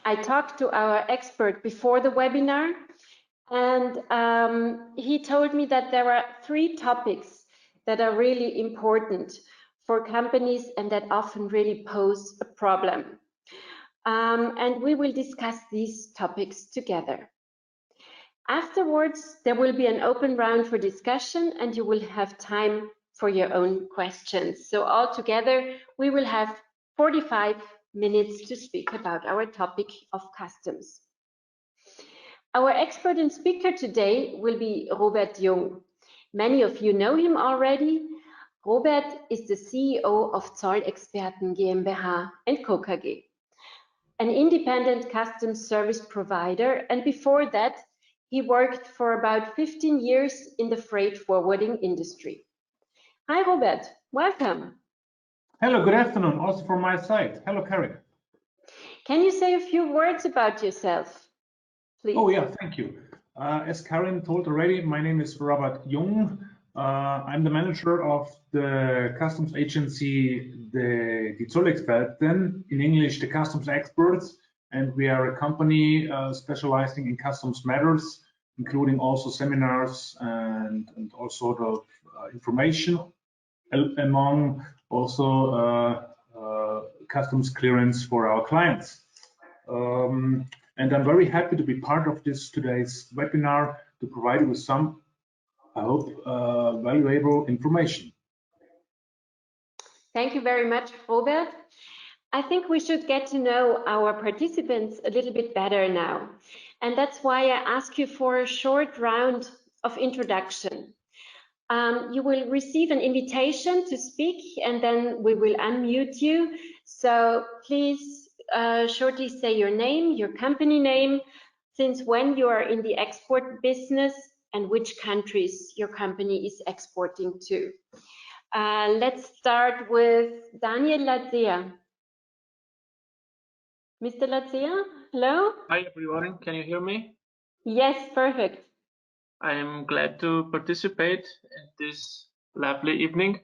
I talked to our expert before the webinar, and he told me that there are 3 topics that are really important for companies and that often really pose a problem. And we will discuss these topics together. Afterwards, there will be an open round for discussion and you will have time for your own questions. So altogether, we will have 45 minutes to speak about our topic of customs. Our expert and speaker today will be Robert Jung. Many of you know him already. Robert is the CEO of Zollexperten GmbH & Co. KG, an independent customs service provider, and before that, he worked for about 15 years in the freight forwarding industry. Hi, Robert. Welcome. Hello, good afternoon. Also from my side. Hello, Karin. Can you say a few words about yourself, please? Oh, yeah, thank you. As Karin told already, my name is Robert Jung. I'm the manager of the customs agency, the Zollexperten, in English, the customs experts. And we are a company specializing in customs matters, including also seminars and all sort of information, among also customs clearance for our clients. And I'm very happy to be part of this today's webinar to provide you with some, I hope, valuable information. Thank you very much, Robert. I think we should get to know our participants a little bit better now. And that's why I ask you for a short round of introduction. You will receive an invitation to speak and then we will unmute you. So please shortly say your name, your company name, since when you are in the export business and which countries your company is exporting to. Let's start with Daniel Latzea. Mr. Latzea, hello? Hi everyone, can you hear me? Yes, perfect. I am glad to participate in this lovely evening,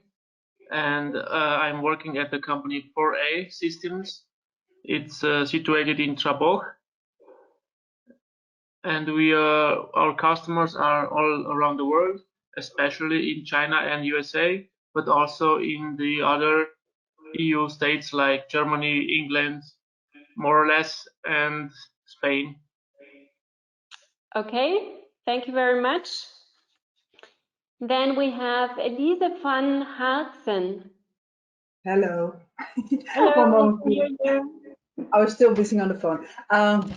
and I'm working at the company 4A Systems. It's situated in Traboch, and our customers are all around the world, especially in China and USA, but also in the other EU states like Germany, England, more or less, and Spain. Okay, thank you very much. Then we have Elise van Hartsen. Hello. Hello. I was still busy on the phone.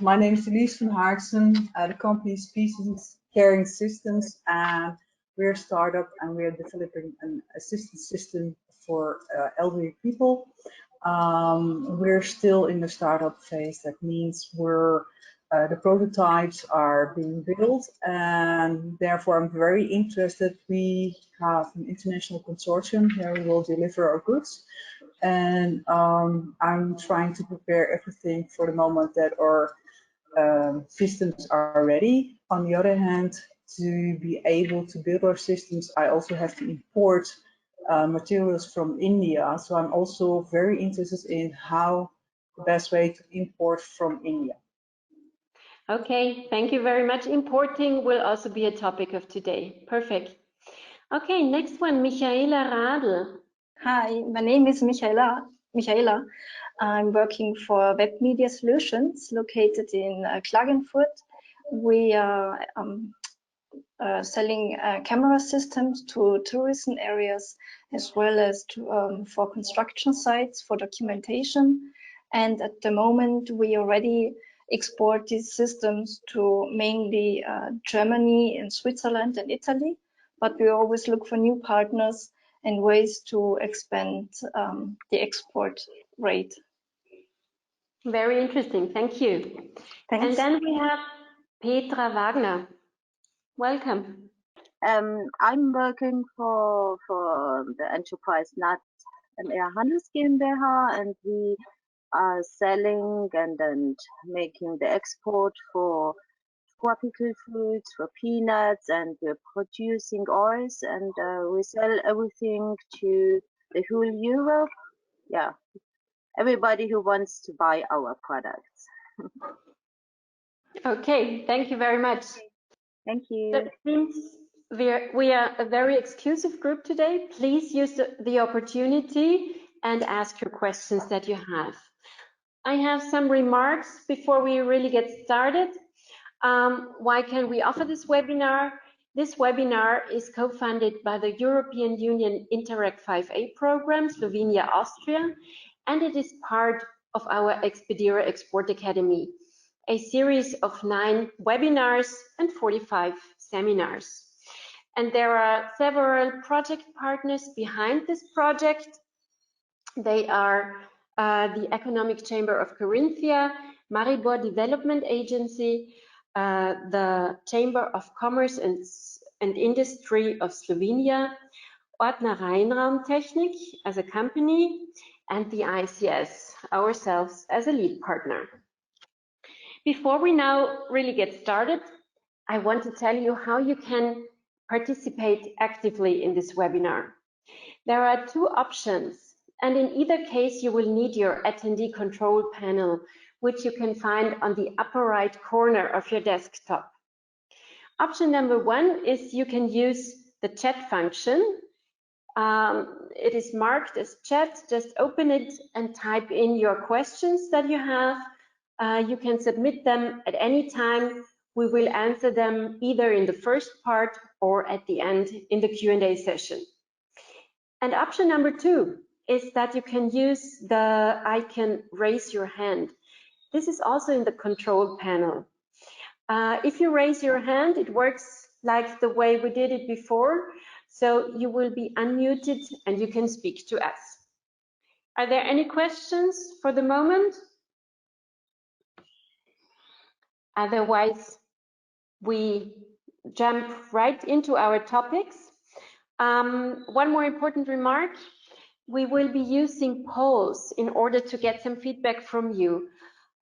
My name is Elise van Hartsen. The company is Species Carrying Systems, and we're a startup and we're developing an assistance system for elderly people. We're still in the startup phase. That means the prototypes are being built, and therefore I'm very interested. We have an international consortium where we will deliver our goods, and I'm trying to prepare everything for the moment that our systems are ready. On the other hand, to be able to build our systems, I also have to import materials from India. So I'm also very interested in how the best way to import from India. Okay, thank you very much. Importing will also be a topic of today. Perfect. Okay, next one, Michaela Radl. Hi, my name is Michaela. I'm working for Web Media Solutions located in Klagenfurt. We are selling camera systems to tourism areas as well as to, for construction sites for documentation. And at the moment, we already export these systems to mainly Germany and Switzerland and Italy, but we always look for new partners and ways to expand the export rate. Very interesting, thank you. Thanks. And then we have Petra Wagner. Welcome. I'm working for the enterprise Nat and Air Handels GmbH, and we are selling and making the export for tropical fruits, for peanuts, and we're producing oils, and we sell everything to the whole Europe. Yeah, everybody who wants to buy our products. Okay, thank you very much. Thank you. So since we are a very exclusive group today, please use the opportunity and ask your questions that you have. I have some remarks before we really get started. Why can we offer this webinar? This webinar is co-funded by the European Union Interreg 5A program, Slovenia, Austria, and it is part of our Expedira Export Academy, a series of 9 webinars and 45 seminars. And there are several project partners behind this project. They are the Economic Chamber of Carinthia, Maribor Development Agency, the Chamber of Commerce and Industry of Slovenia, Ordner Rheinraumtechnik as a company, and the ICS, ourselves as a lead partner. Before we now really get started, I want to tell you how you can participate actively in this webinar. There are 2 options, and in either case you will need your attendee control panel, which you can find on the upper right corner of your desktop. Option number 1 is you can use the chat function. It is marked as chat. Just open it and type in your questions that you have. You can submit them at any time. We will answer them either in the first part or at the end in the Q&A session. And option number 2 is that you can use the icon raise your hand. This is also in the control panel. If you raise your hand, it works like the way we did it before. So you will be unmuted and you can speak to us. Are there any questions for the moment? Otherwise, we jump right into our topics. One more important remark. We will be using polls in order to get some feedback from you.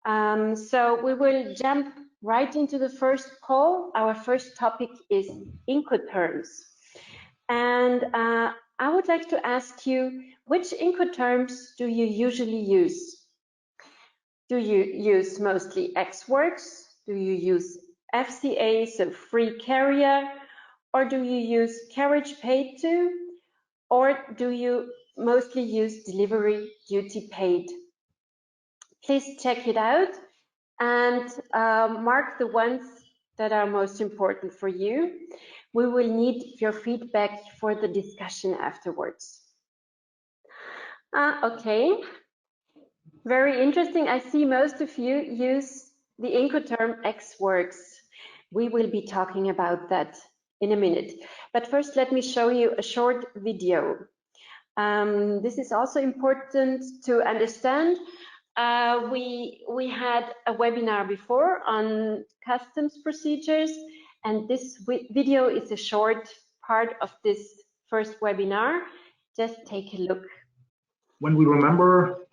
So we will jump right into the first poll. Our first topic is Incoterms. And I would like to ask you, which Incoterms do you usually use? Do you use mostly ex-works? Do you use FCA, so free carrier? Or do you use carriage paid to? Or do you mostly use delivery duty paid? Please check it out and mark the ones that are most important for you. We will need your feedback for the discussion afterwards. Okay, very interesting. I see most of you use the Incoterm ex-works. We will be talking about that in a minute. But first, let me show you a short video. This is also important to understand. We had a webinar before on customs procedures, and this video is a short part of this first webinar. Just take a look. When we remember,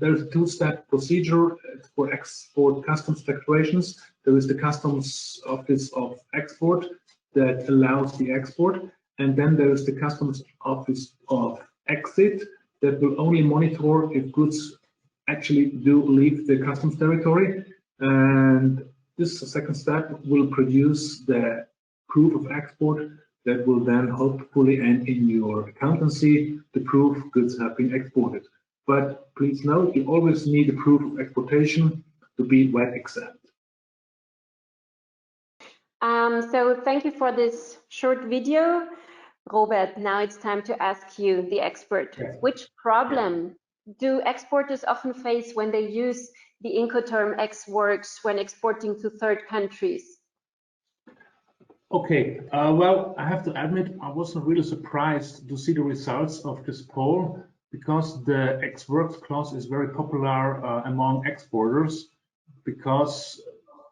there's a 2-step procedure for export customs declarations. There is the Customs Office of Export that allows the export, and then there is the Customs Office of Exit that will only monitor if goods actually do leave the customs territory. And this second step will produce the proof of export that will then hopefully end in your accountancy, the proof goods have been exported. But please note, you always need a proof of exportation to be VAT exempt. So thank you for this short video. Robert, now it's time to ask you, the expert. Yes. Which problem do exporters often face when they use the Incoterm ex-works when exporting to third countries? Okay, well, I have to admit, I wasn't really surprised to see the results of this poll, because the ex-works clause is very popular among exporters, because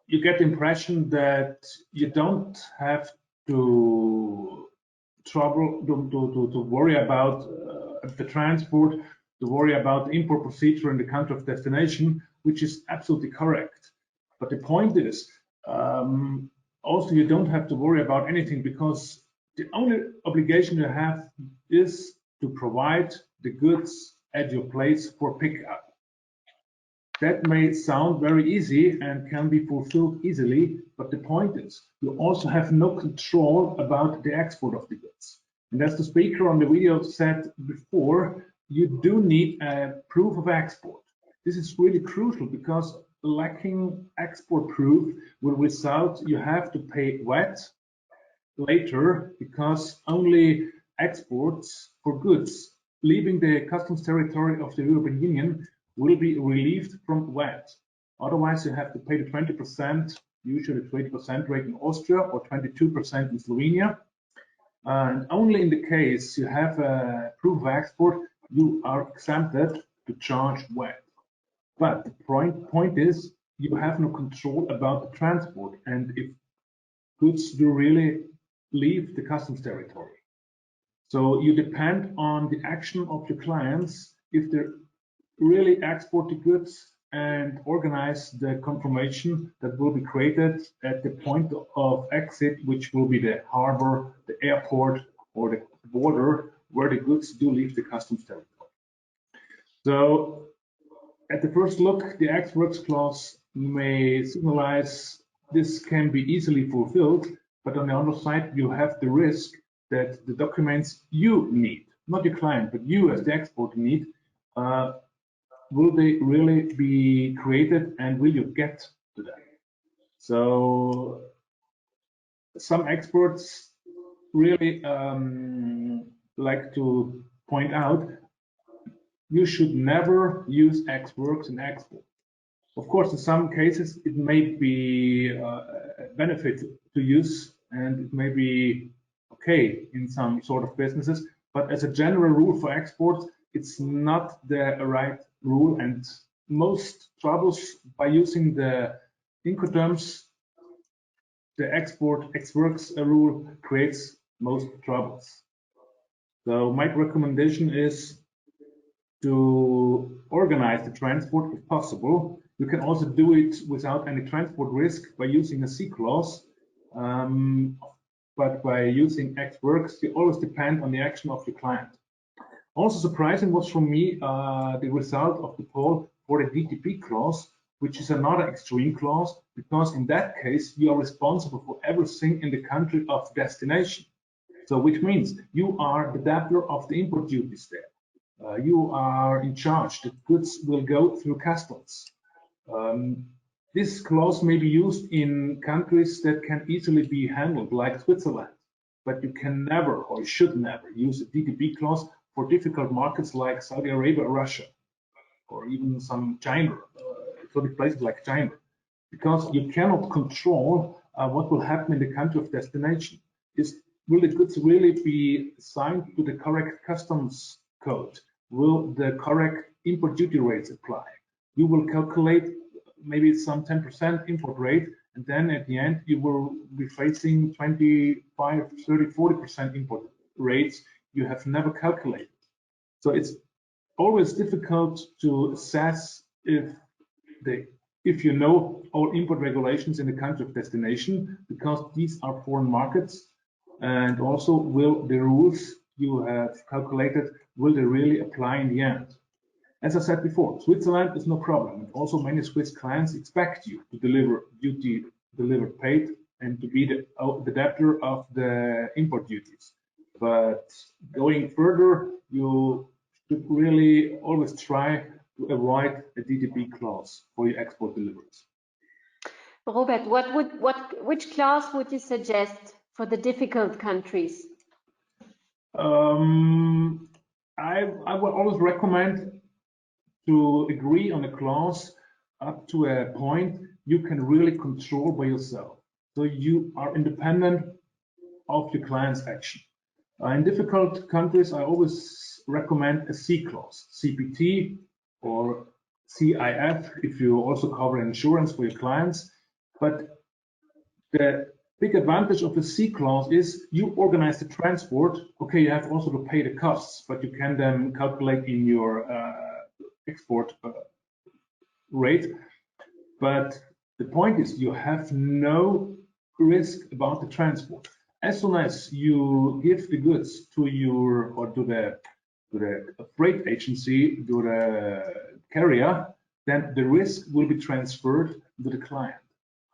you get the impression that you don't have to worry about the transport, to worry about the import procedure in the country of destination, which is absolutely correct. But the point is, also, you don't have to worry about anything, because the only obligation you have is to provide the goods at your place for pickup. That may sound very easy and can be fulfilled easily, but the point is you also have no control about the export of the goods. And as the speaker on the video said before, you do need a proof of export. This is really crucial because lacking export proof will result you have to pay VAT later, because only exports for goods leaving the customs territory of the European Union will be relieved from VAT. Otherwise, you have to pay the 20%, usually 20% rate in Austria or 22% in Slovenia. And only in the case you have a proof of export, you are exempted to charge VAT. But the point is, you have no control about the transport and if goods do really leave the customs territory. So you depend on the action of your clients if they really export the goods and organize the confirmation that will be created at the point of exit, which will be the harbor, the airport, or the border where the goods do leave the customs territory. So at the first look, the ex works clause may signalize this can be easily fulfilled, but on the other side, you have the risk that the documents you need, not your client, but you as the exporter need, will they really be created and will you get to them? So some experts really like to point out you should never use ex works in export. Of course, in some cases, it may be a benefit to use and it may be okay in some sort of businesses, but as a general rule for exports, it's not the right rule, and most troubles by using the Incoterms, the export ex works rule creates most troubles. So my recommendation is to organize the transport if possible. You can also do it without any transport risk by using a C clause, but by using ex works, you always depend on the action of your client. Also surprising was for me the result of the poll for the DTP clause, which is another extreme clause, because in that case you are responsible for everything in the country of destination. So which means you are the debtor of the import duties there. You are in charge. The goods will go through customs. This clause may be used in countries that can easily be handled, like Switzerland, but you can never or should never use a DTP clause for difficult markets like Saudi Arabia or Russia, or even some China, exotic places like China, because you cannot control what will happen in the country of destination. Will the goods really be assigned to the correct customs code? Will the correct import duty rates apply? You will calculate maybe some 10% import rate, and then at the end you will be facing 25, 30, 40% import rates you have never calculated. So it's always difficult to assess if you know all import regulations in the country of destination, because these are foreign markets, and also will the rules you have calculated, will they really apply in the end? As I said before, Switzerland is no problem, and also many Swiss clients expect you to deliver duty delivered paid and to be the debtor of the import duties. But going further, you should really always try to avoid a DTP clause for your export deliveries. Robert, which clause would you suggest for the difficult countries? I would always recommend to agree on a clause up to a point you can really control by yourself. So you are independent of your client's action. In difficult countries, I always recommend a C clause, CPT or CIF, if you also cover insurance for your clients. But the big advantage of the C clause is you organize the transport. Okay, you have also to pay the costs, but you can then calculate in your export rate. But the point is you have no risk about the transport. As soon as you give the goods to the freight agency, to the carrier, then the risk will be transferred to the client.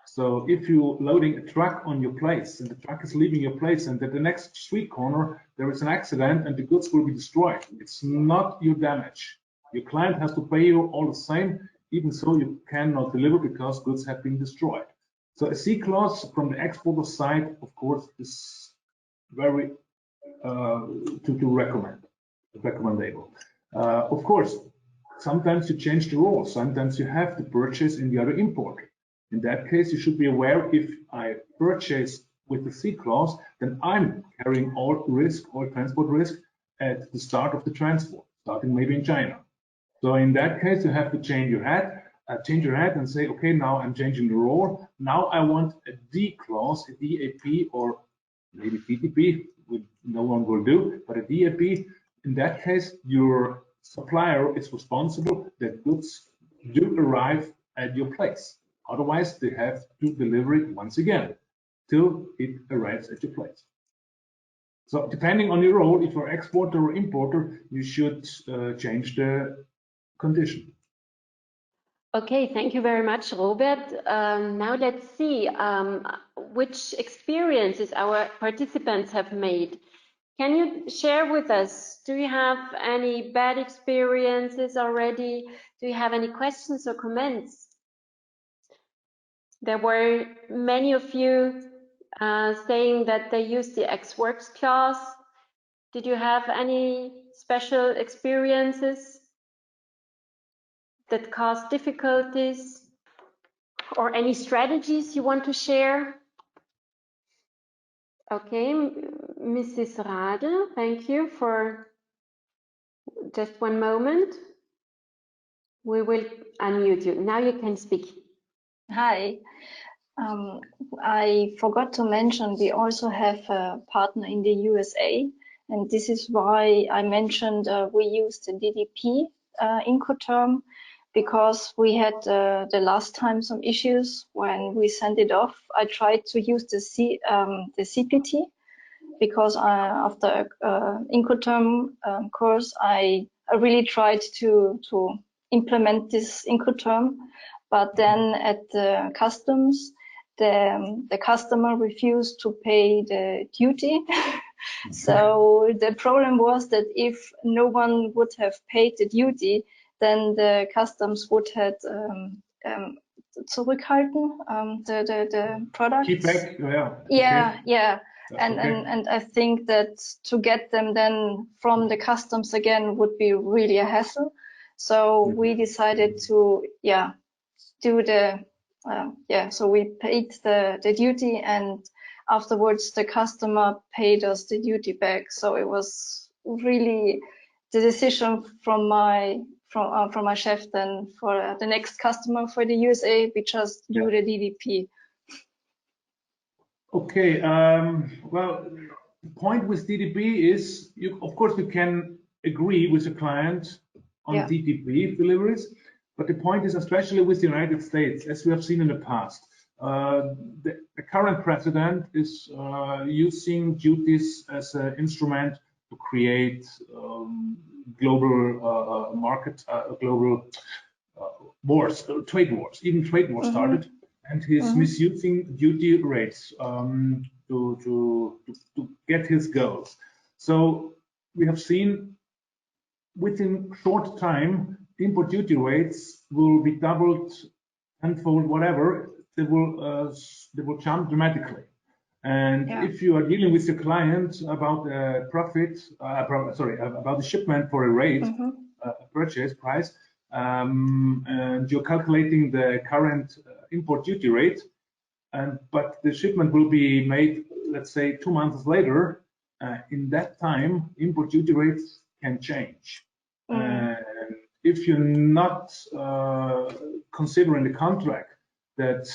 So if you're loading a truck on your place and the truck is leaving your place and at the next street corner there is an accident and the goods will be destroyed, it's not your damage. Your client has to pay you all the same, even so you cannot deliver because goods have been destroyed. So a C clause from the exporter side, of course, is very recommendable. Of course, sometimes you change the rules. Sometimes you have to purchase in the other importer. In that case, you should be aware if I purchase with the C clause, then I'm carrying all risk, all transport risk at the start of the transport, starting maybe in China. So in that case, you have to change your hat and say, okay, now I'm changing the rule. Now I want a D clause, a DAP, or maybe TTP, which no one will do, but a DAP. In that case, your supplier is responsible that goods do arrive at your place. Otherwise, they have to deliver it once again till it arrives at your place. So depending on your role, if you're exporter or importer, you should change the condition. Okay, thank you very much, Robert. Now let's see which experiences our participants have made. Can you share with us, do you have any bad experiences already? Do you have any questions or comments? There were many of you saying that they use the Ex Works clause. Did you have any special experiences that caused difficulties or any strategies you want to share? Okay, Mrs. Rade, thank you for just one moment. We will unmute you. Now you can speak. Hi. I forgot to mention we also have a partner in the USA, and this is why I mentioned we used the DDP Incoterm, because we had the last time some issues when we sent it off. I tried to use the CPT because after Incoterm course, I really tried to implement this Incoterm, but then at the customs, the customer refused to pay the duty. So the problem was that if no one would have paid the duty, then the customs would have zurückhalten the products. Keep back, yeah. Okay. Yeah. And And I think that to get them then from the customs again would be really a hassle. So we decided to do the so we paid the duty, and afterwards the customer paid us the duty back. So it was really the decision from my chef then for the next customer for the USA, we just do the DDP. Okay, well, the point with DDP is, of course, you can agree with the client on DDP deliveries, but the point is, especially with the United States, as we have seen in the past, the current president is using duties as an instrument to create global global wars, trade wars. Even trade wars started. And he's misusing duty rates to get his goals. So we have seen within short time, import duty rates will be doubled, tenfold, whatever. They will jump dramatically. And if you are dealing with your client about the profit, about the shipment for a rate, a purchase price, and you're calculating the current import duty rate, but the shipment will be made, let's say, 2 months later. In that time, import duty rates can change. And if you're not considering the contract that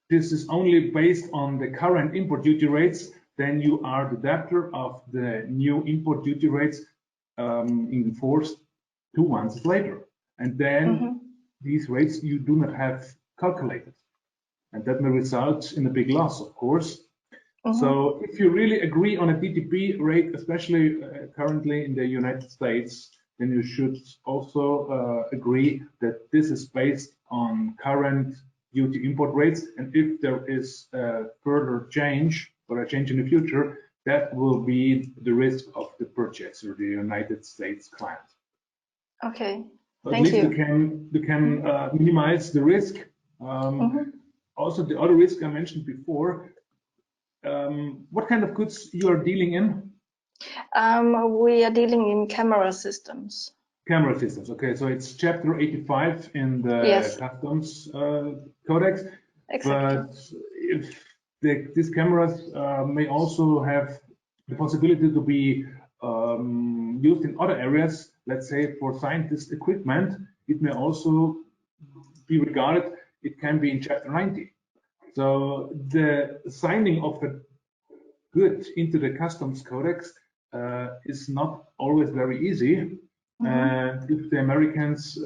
this is only based on the current import duty rates, then you are the debtor of the new import duty rates enforced 2 months later. And then these rates you do not have calculated. And that may result in a big loss, of course. So if you really agree on a DTP rate, especially currently in the United States, then you should also agree that this is based on current duty import rates. And if there is a further change or a change in the future, that will be the risk of the purchaser, the United States client. Okay, At thank least you. you can minimize the risk. Also, the other risk I mentioned before. What kind of goods you are dealing in? We are dealing in camera systems. Camera systems. Okay, so it's Chapter 85 in the Yes. Customs Codex. Exactly. But if these cameras may also have the possibility to be used in other areas, let's say for scientist equipment, it may also be regarded, it can be in Chapter 90. So the signing of a good into the Customs Codex is not always very easy. And if the Americans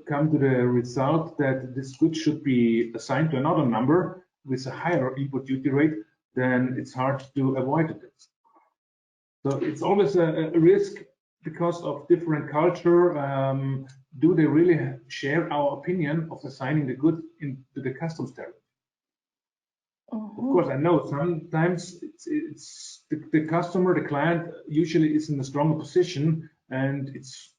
come to the result that this good should be assigned to another number with a higher import duty rate, then it's hard to avoid it. So it's always a risk because of different culture. Do they really share our opinion of assigning the good into the customs tariff? Of course, I know sometimes it's the customer, the client usually is in a stronger position, and it's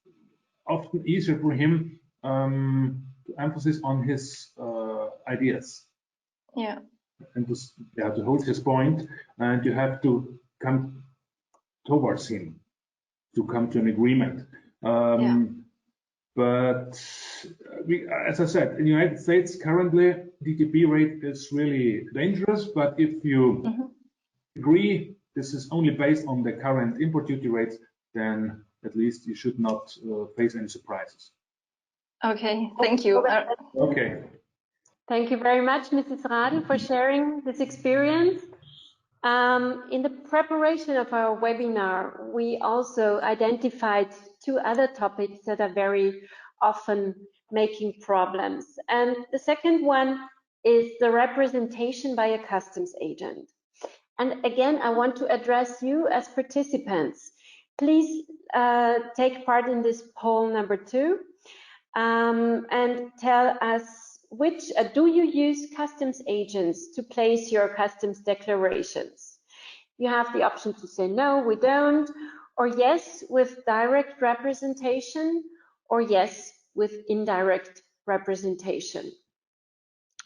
often easier for him to emphasize on his ideas. Yeah. And to hold his point, and you have to come towards him to come to an agreement. But as I said, in the United States currently, DTP rate is really dangerous. But if you agree this is only based on the current import duty rates, then at least you should not face any surprises. Okay, thank you. Okay. Thank you very much, Mrs. Radl, for sharing this experience. In the preparation of our webinar, we also identified two other topics that are very often making problems. And the second one is the representation by a customs agent. And again, I want to address you as participants. Please take part in this poll number 2 and tell us which do you use customs agents to place your customs declarations? You have the option to say no, we don't, or yes with direct representation, or yes with indirect representation.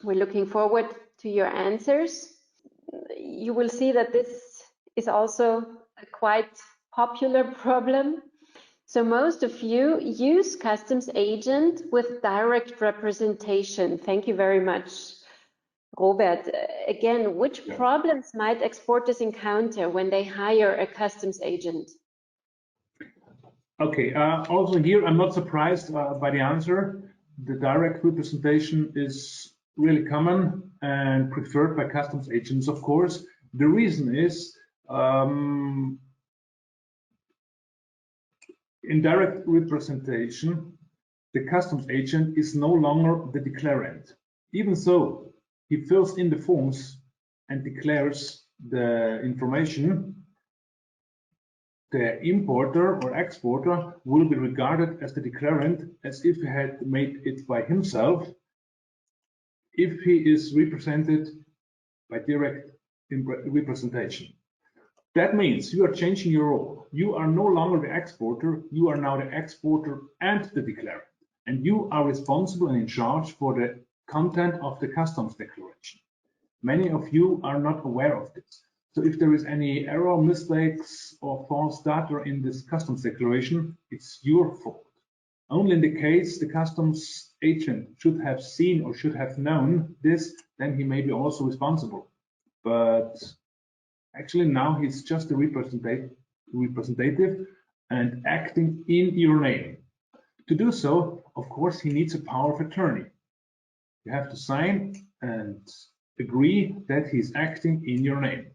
We're looking forward to your answers. You will see that this is also a quite popular problem. So most of you use customs agent with direct representation. Thank you very much, Robert. Again, which problems might exporters encounter when they hire a customs agent? Okay, also here, I'm not surprised by the answer. The direct representation is really common and preferred by customs agents, of course. The reason is in direct representation, the customs agent is no longer the declarant. Even so, he fills in the forms and declares the information. The importer or exporter will be regarded as the declarant as if he had made it by himself, if he is represented by direct representation. That means you are changing your role. You are no longer the exporter, you are now the exporter and the declarant. And you are responsible and in charge for the content of the customs declaration. Many of you are not aware of this. So if there is any error, mistakes, or false data in this customs declaration, it's your fault. Only in the case the customs agent should have seen or should have known this, then he may be also responsible. But actually now he's just a representative and acting in your name. To do so, of course, he needs a power of attorney. You have to sign and agree that he's acting in your name.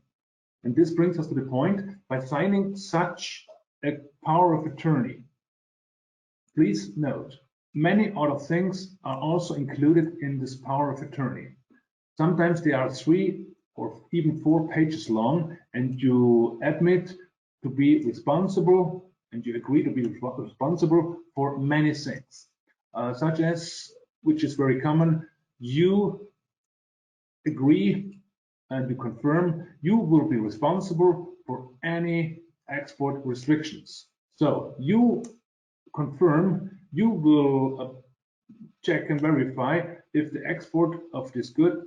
And this brings us to the point, by signing such a power of attorney, please note, many other things are also included in this power of attorney. Sometimes they are 3 or even 4 pages long, and you admit to be responsible and you agree to be responsible for many things, such as, which is very common, you agree and you confirm you will be responsible for any export restrictions. So you confirm you will check and verify if the export of this good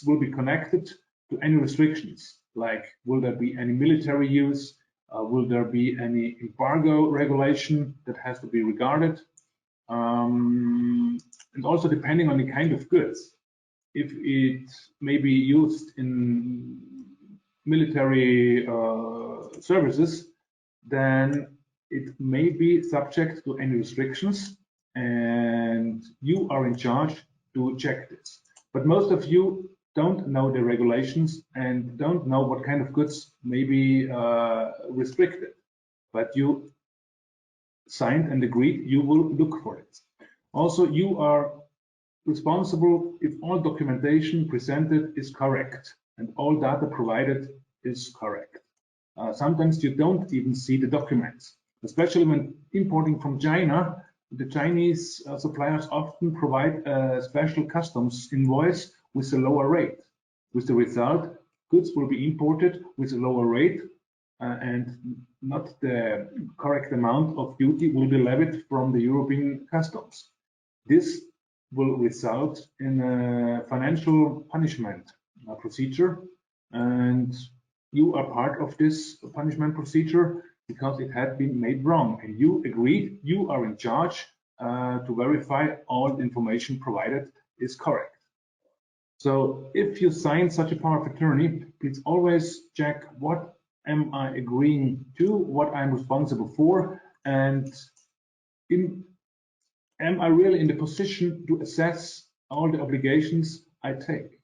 will be connected to any restrictions, like will there be any military use, will there be any embargo regulation that has to be regarded, and also depending on the kind of goods. If it may be used in military services, then it may be subject to any restrictions, and you are in charge to check this. But most of you don't know the regulations and don't know what kind of goods may be restricted, but you signed and agreed you will look for it. Also, you are responsible if all documentation presented is correct and all data provided is correct. Sometimes you don't even see the documents, especially when importing from China. The Chinese suppliers often provide a special customs invoice with a lower rate. With the result, goods will be imported with a lower rate and not the correct amount of duty will be levied from the European customs. This will result in a financial punishment procedure, and you are part of this punishment procedure because it had been made wrong, and you agreed you are in charge to verify all the information provided is correct. So if you sign such a power of attorney, please always check what am I agreeing to, what I'm responsible for, and am I really in the position to assess all the obligations I take?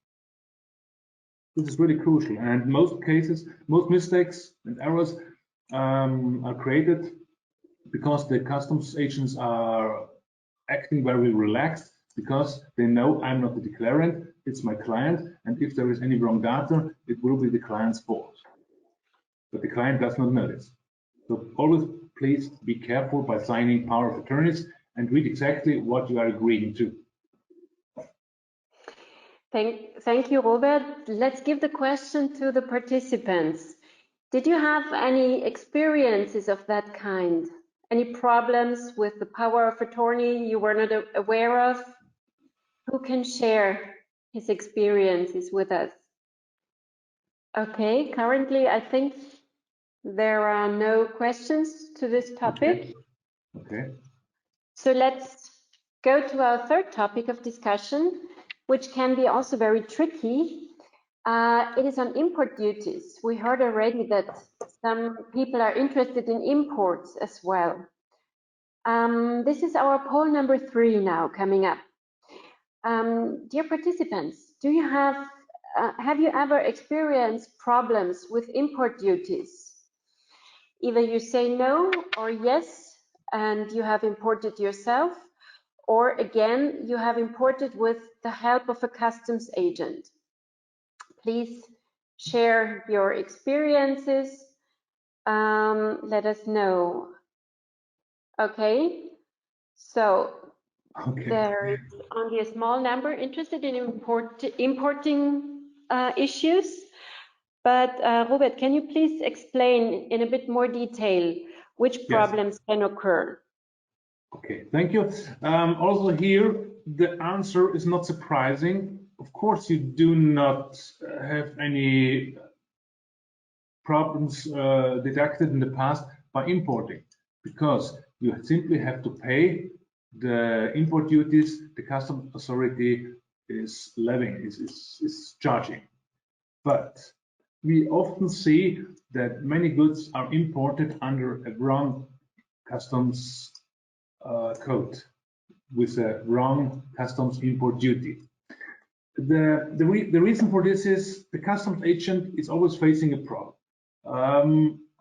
This is really crucial, and most cases, most mistakes and errors are created because the customs agents are acting very relaxed, because they know I'm not the declarant, it's my client, and if there is any wrong data, it will be the client's fault. But the client does not know this. So always please be careful by signing power of attorneys and read exactly what you are agreeing to. Thank you, Robert. Let's give the question to the participants. Did you have any experiences of that kind? Any problems with the power of attorney you were not aware of? Who can share his experiences with us? Okay, currently I think there are no questions to this topic. Okay. So let's go to our third topic of discussion, which can be also very tricky. It is on import duties. We heard already that some people are interested in imports as well. This is our poll number 3 now coming up. Dear participants, do you have you ever experienced problems with import duties? Either you say no or yes, and you have imported yourself, or again, you have imported with the help of a customs agent. Please share your experiences. Let us know. Okay, so there is only a small number interested in importing issues. But Robert, can you please explain in a bit more detail which problems can occur? Okay, thank you. Also here, the answer is not surprising. Of course, you do not have any problems detected in the past by importing, because you simply have to pay the import duties the customs authority is levying, is charging. But we often see that many goods are imported under a wrong customs code with a wrong customs import duty. The reason for this is the customs agent is always facing a problem.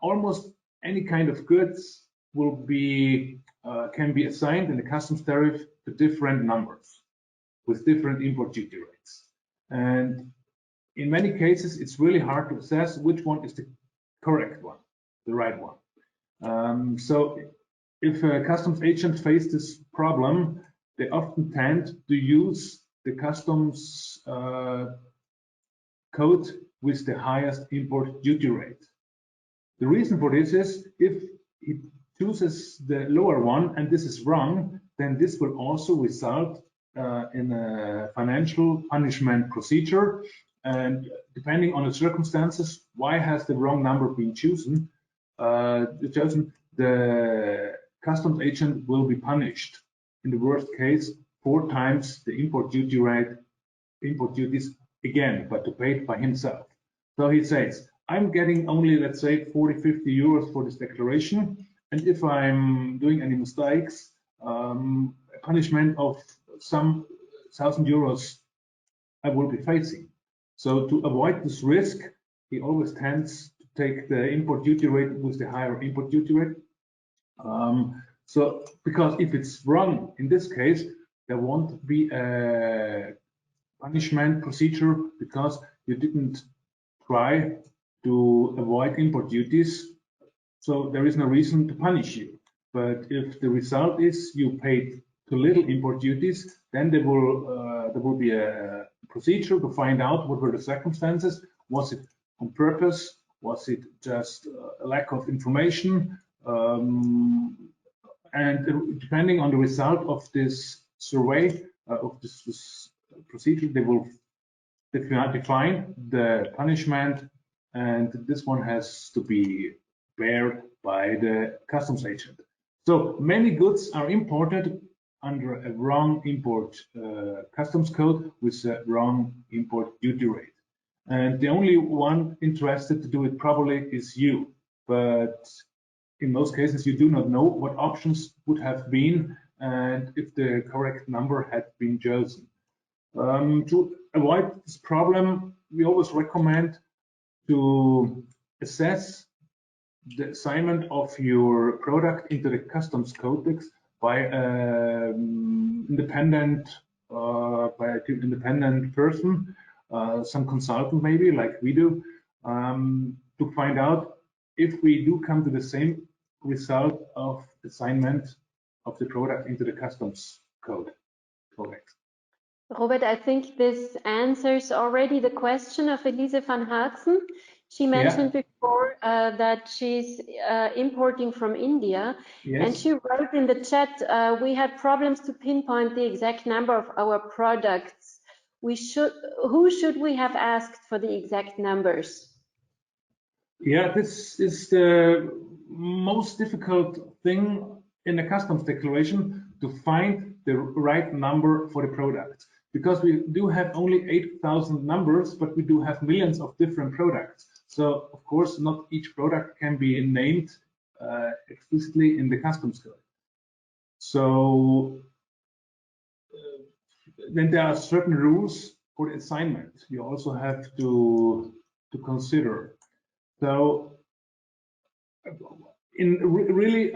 Almost any kind of goods will be can be assigned in the customs tariff to different numbers with different import duty rates, and in many cases it's really hard to assess which one is the correct one, the right one. So if a customs agent faces this problem, they often tend to use the customs code with the highest import duty rate. The reason for this is if he chooses the lower one and this is wrong, then this will also result in a financial punishment procedure. And depending on the circumstances, why has the wrong number been chosen? The customs agent will be punished. In the worst case, 4 times the import duty rate, import duties again, but to pay it by himself. So he says, I'm getting only, let's say, 40, 50 euros for this declaration. And if I'm doing any mistakes, a punishment of some 1,000 euros I will be facing. So to avoid this risk, he always tends to take the import duty rate with the higher import duty rate. So because if it's wrong in this case, there won't be a punishment procedure because you didn't try to avoid import duties. So there is no reason to punish you. But if the result is you paid too little import duties, then there will be a procedure to find out what were the circumstances. Was it on purpose? Was it just a lack of information? And depending on the result of this survey, of this procedure, they will define the punishment, and this one has to be bared by the customs agent. So many goods are imported under a wrong import customs code with a wrong import duty rate. And the only one interested to do it properly is you. But in most cases, you do not know what options would have been and if the correct number had been chosen. To avoid this problem, we always recommend to assess the assignment of your product into the customs codex by an independent person, some consultant maybe, like we do, to find out if we do come to the same result of assignment of the product into the customs codex. Robert, I think this answers already the question of Elise van Haaksen. She mentioned before that she's importing from India, and she wrote in the chat, we had problems to pinpoint the exact number of our products. Who should we have asked for the exact numbers? Yeah, this is the most difficult thing in a customs declaration, to find the right number for the product. Because we do have only 8,000 numbers, but we do have millions of different products. So, of course, not each product can be named explicitly in the customs code. So, then there are certain rules for the assignment you also have to consider. So, in really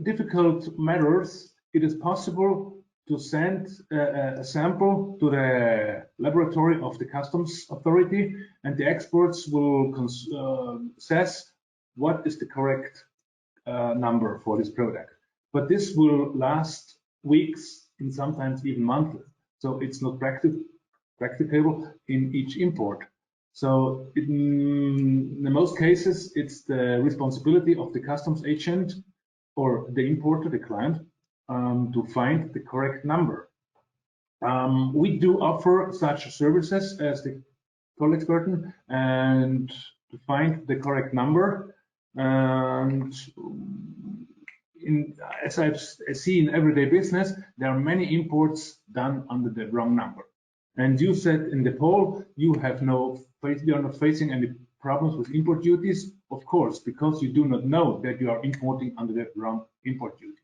difficult matters, it is possible to send a sample to the laboratory of the customs authority, and the experts will assess what is the correct number for this product. But this will last weeks and sometimes even months. So it's not practicable in each import. So in most cases, it's the responsibility of the customs agent or the importer, the client, to find the correct number. We do offer such services as the toll expert and to find the correct number. And as I see in everyday business, there are many imports done under the wrong number. And you said in the poll, you are not facing any problems with import duties, of course, because you do not know that you are importing under the wrong import duty.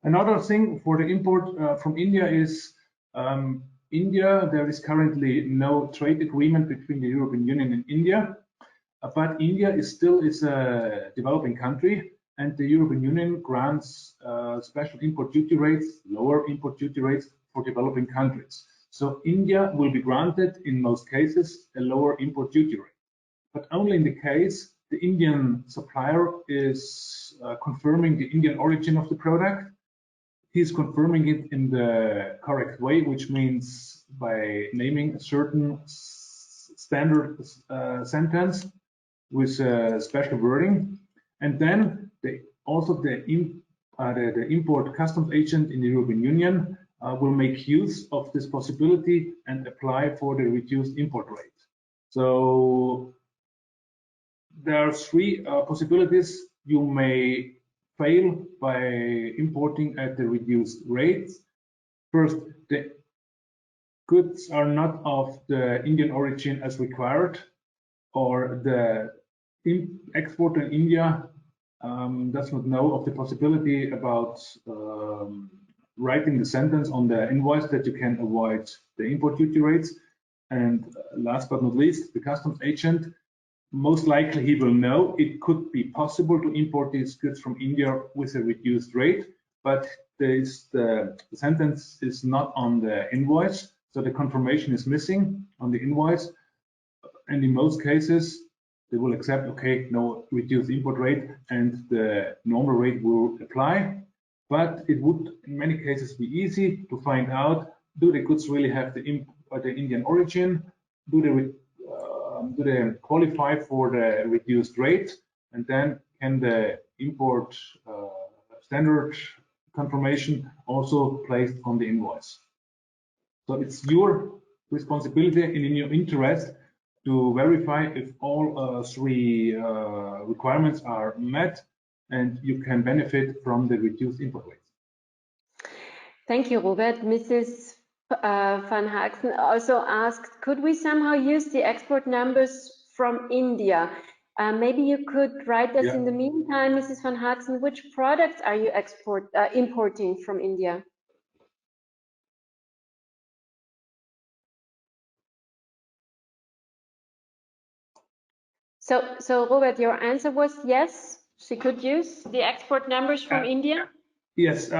Another thing for the import from India is India. There is currently no trade agreement between the European Union and India, but India is a developing country, and the European Union grants special import duty rates, lower import duty rates for developing countries. So India will be granted, in most cases, a lower import duty rate, but only in the case the Indian supplier is confirming the Indian origin of the product. He's confirming it in the correct way, which means by naming a certain standard sentence with special wording. And then also the import customs agent in the European Union will make use of this possibility and apply for the reduced import rate. So there are three possibilities. You may fail by importing at the reduced rates. First, the goods are not of the Indian origin as required, or the exporter in India does not know of the possibility about writing the sentence on the invoice that you can avoid the import duty rates. And last but not least, the customs agent, most likely he will know it could be possible to import these goods from India with a reduced rate, but the sentence is not on the invoice, so the confirmation is missing on the invoice. And in most cases, they will accept, okay, no reduced import rate, and the normal rate will apply. But it would, in many cases, be easy to find out, do the goods really have the Indian origin? Do they qualify for the reduced rate? And then can the import standard confirmation also placed on the invoice? So it's your responsibility and in your interest to verify if all three requirements are met, and you can benefit from the reduced import rates. Thank you, Robert. Mrs. Van Haaksen also asked, could we somehow use the export numbers from India? Maybe you could write us in the meantime, Mrs. Van Haaksen, which products are you importing from India? So Robert, your answer was yes, she could use the export numbers from India? Yes.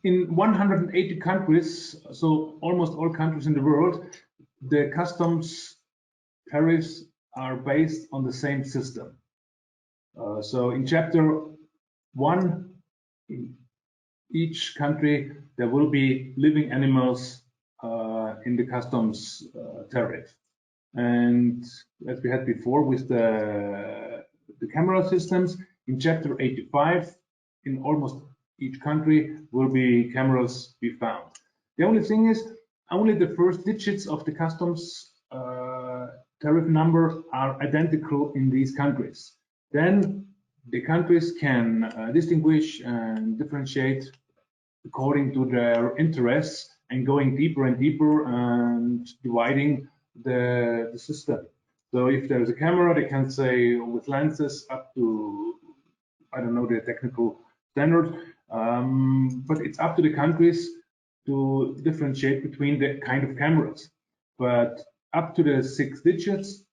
In 180 countries, so almost all countries in the world, the customs tariffs are based on the same system. So in chapter 1, in each country, there will be living animals in the customs tariff. And as we had before with the camera systems, in chapter 85, in almost each country will be cameras be found. The only thing is, only the first digits of the customs tariff number are identical in these countries. Then the countries can distinguish and differentiate according to their interests and going deeper and deeper and dividing the system. So if there's a camera, they can say with lenses up to, I don't know the technical standard, but it's up to the countries to differentiate between the kind of cameras. But up to the 6 digits,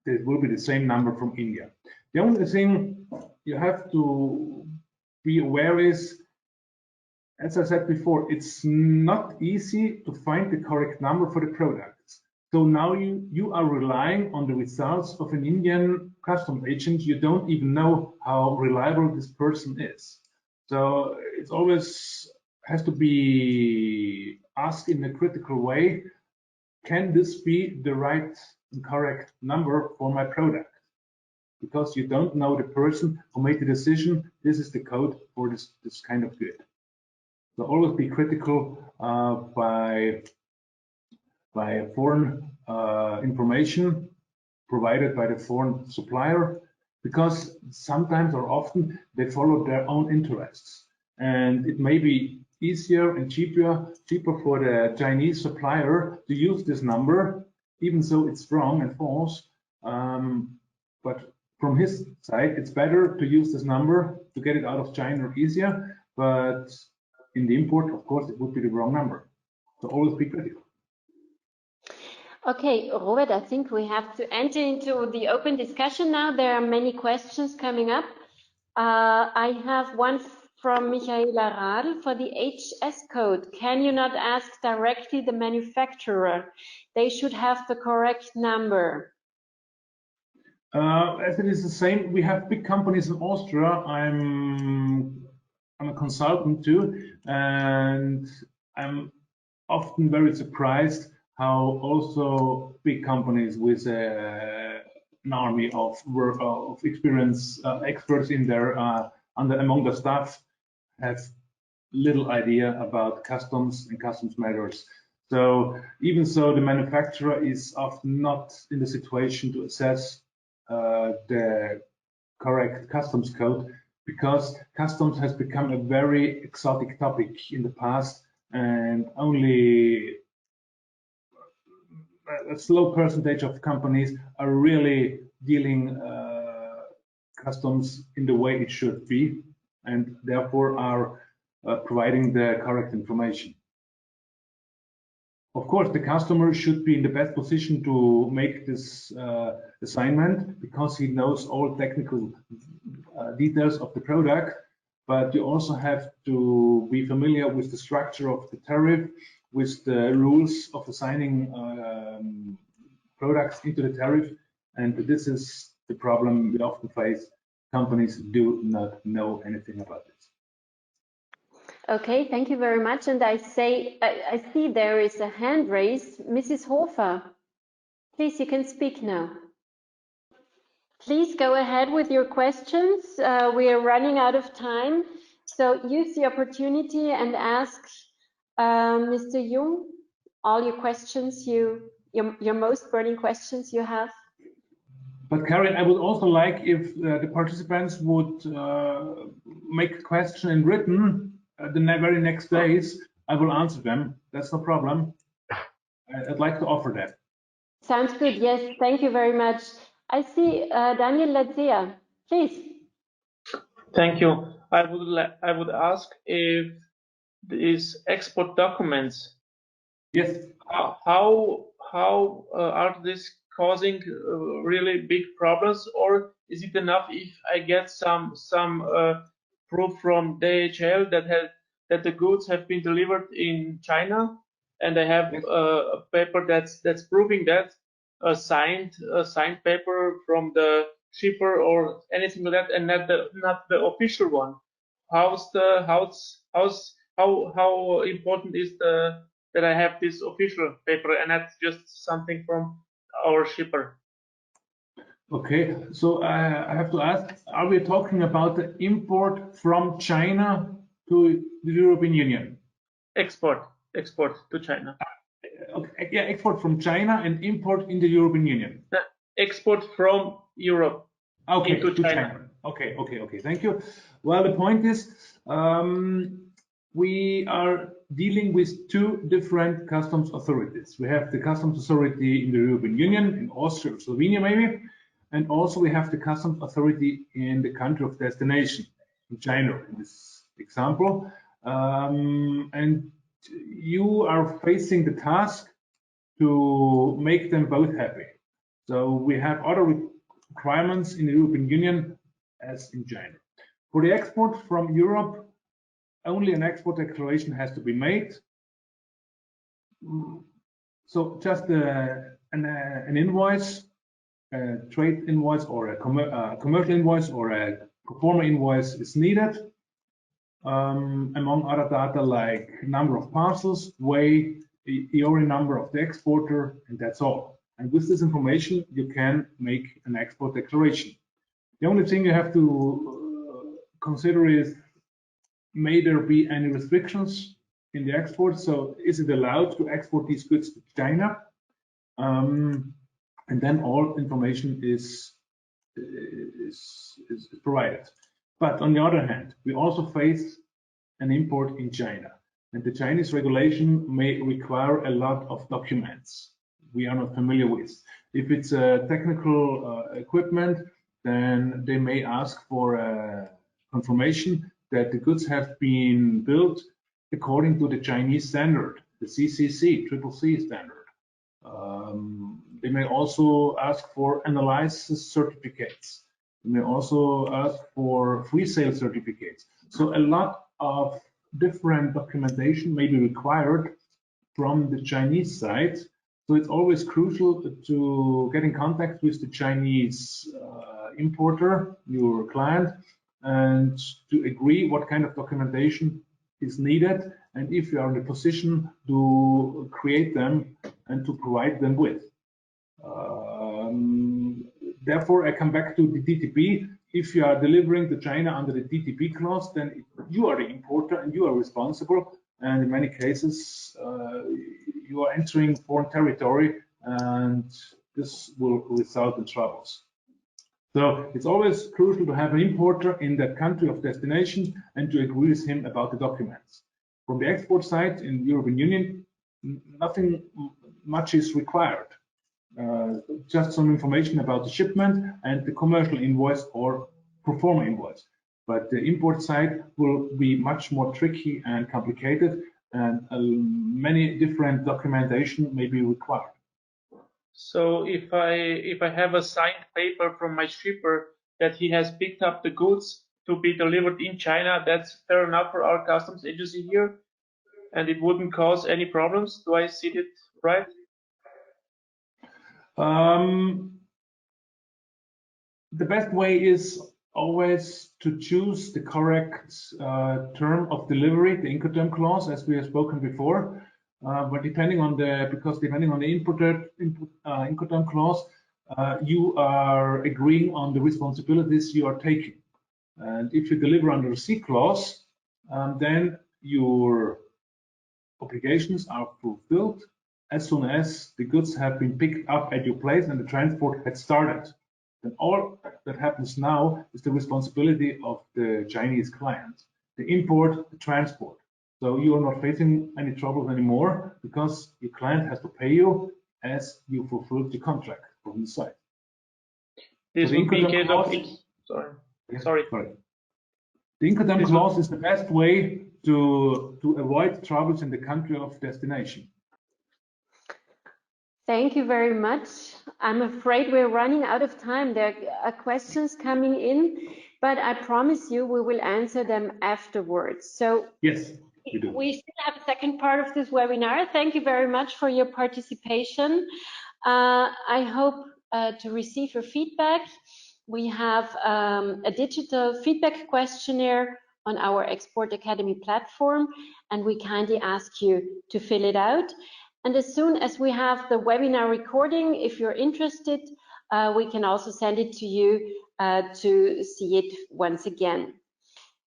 it will be the same number from India. The only thing you have to be aware is, as I said before, it's not easy to find the correct number for the products. So now you are relying on the results of an Indian customs agent. You don't even know how reliable this person is. So it's always has to be asked in a critical way. Can this be the right and correct number for my product? Because you don't know the person who made the decision. This is the code for this kind of good. So always be critical by foreign information provided by the foreign supplier, because sometimes or often they follow their own interests, and it may be easier and cheaper for the Chinese supplier to use this number, even though it's wrong and false. But from his side, it's better to use this number to get it out of China easier. But in the import, of course, it would be the wrong number. So always be critical. Okay, Robert, I think we have to enter into the open discussion now. There are many questions coming up. I have one from Michaela Radl for the HS code. Can you not ask directly the manufacturer? They should have the correct number. As it is the same, we have big companies in Austria. I'm a consultant too, and I'm often very surprised how also big companies with an army of experienced experts in their among the staff have little idea about customs and customs matters. So even so, the manufacturer is often not in the situation to assess the correct customs code, because customs has become a very exotic topic in the past, and only a slow percentage of companies are really dealing customs in the way it should be, and therefore are providing the correct information. Of course, the customer should be in the best position to make this assignment, because he knows all technical details of the product, but you also have to be familiar with the structure of the tariff, with the rules of assigning products into the tariff, and this is the problem we often face. Companies do not know anything about this. Okay, thank you very much. And I see there is a hand raised. Mrs. Hofer, please, you can speak now. Please go ahead with your questions. We are running out of time, so use the opportunity and ask Mr. Jung all your questions, your most burning questions you have. But Karin, I would also like if the participants would make a question in written the very next days. I will answer them. That's no problem. I'd like to offer that. Sounds good. Yes, thank you very much. I see Daniel Ladzea, please. Thank you. I would ask if these export documents. Yes. How are these causing really big problems, or is it enough if I get some proof from DHL that the goods have been delivered in China, and I have a paper that's proving that, a signed paper from the shipper or anything like that, and not the official one? How important is that I have this official paper and not just something from our shipper? Okay, so I have to ask, are we talking about the import from China to the European Union? Export to China. Okay, yeah, export from China and import in the European Union. Export from Europe into to China. Okay, thank you. Well, the point is, we are dealing with two different customs authorities. We have the customs authority in the European Union, in Austria or Slovenia maybe, and also we have the customs authority in the country of destination, in China in this example. And you are facing the task to make them both happy. So we have other requirements in the European Union as in China. For the export from Europe, only an export declaration has to be made. So just an invoice, a trade invoice, or a commercial invoice, or a pro forma invoice is needed, among other data like number of parcels, weight, the EORI number of the exporter, and that's all. And with this information, you can make an export declaration. The only thing you have to consider is, may there be any restrictions in the export? So is it allowed to export these goods to China? And then all information is provided. But on the other hand, we also face an import in China, and the Chinese regulation may require a lot of documents we are not familiar with. If it's a technical equipment, then they may ask for a confirmation that the goods have been built according to the Chinese standard, the CCC, CCC standard. They may also ask for analysis certificates. They may also ask for free sale certificates. So a lot of different documentation may be required from the Chinese side. So it's always crucial to get in contact with the Chinese importer, your client, and to agree what kind of documentation is needed, and if you are in a position to create them and to provide them with. Therefore, I come back to the DTP. If you are delivering to China under the DTP clause, then you are the importer and you are responsible. And in many cases, you are entering foreign territory, and this will result in troubles. So it's always crucial to have an importer in that country of destination and to agree with him about the documents. From the export side in the European Union, nothing much is required. Just some information about the shipment and the commercial invoice or pro forma invoice. But the import side will be much more tricky and complicated, and many different documentation may be required. So if I have a signed paper from my shipper that he has picked up the goods to be delivered in China, that's fair enough for our customs agency here, and it wouldn't cause any problems. Do I see it right? The best way is always to choose the correct term of delivery, the Incoterm clause, as we have spoken before. But depending on the Incoterm clause, you are agreeing on the responsibilities you are taking. And if you deliver under a C clause, then your obligations are fulfilled as soon as the goods have been picked up at your place and the transport had started. Then all that happens now is the responsibility of the Chinese client, the import, the transport. So you are not facing any troubles anymore because your client has to pay you as you fulfilled the contract from the site. This so would be in case of sorry. The Incoterm clause is the best way to avoid troubles in the country of destination. Thank you very much. I'm afraid we're running out of time. There are questions coming in, but I promise you we will answer them afterwards. So yes, we do. We still have a second part of this webinar. Thank you very much for your participation. I hope to receive your feedback. We have a digital feedback questionnaire on our Export Academy platform, and we kindly ask you to fill it out. And as soon as we have the webinar recording, if you're interested, we can also send it to you to see it once again.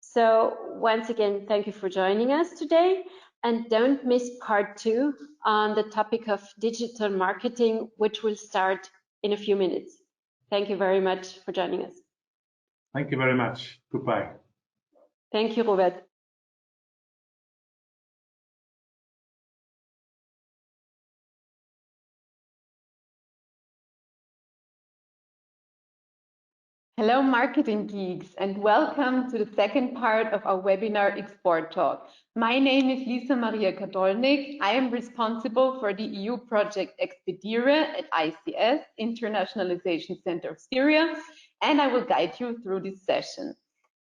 So once again, thank you for joining us today, and don't miss part 2 on the topic of digital marketing, which will start in a few minutes. Thank you very much for joining us. Thank you very much. Goodbye. Thank you, Robert. Hello, marketing geeks, and welcome to the second part of our webinar Export Talk. My name is Lisa Maria Kadolnik. I am responsible for the EU project Expedire at ICS, Internationalization Center of Syria, and I will guide you through this session.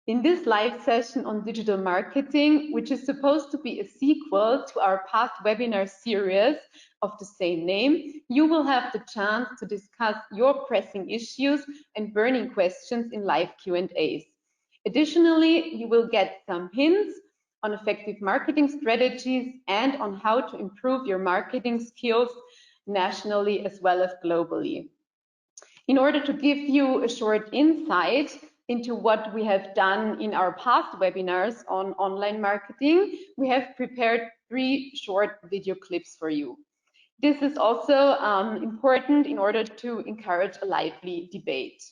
In this live session on digital marketing, which is supposed to be a sequel to our past webinar series of the same name, you will have the chance to discuss your pressing issues and burning questions in live Q&As. Additionally, you will get some hints on effective marketing strategies and on how to improve your marketing skills nationally as well as globally. In order to give you a short insight into what we have done in our past webinars on online marketing, we have prepared 3 short video clips for you. This is also important in order to encourage a lively debate.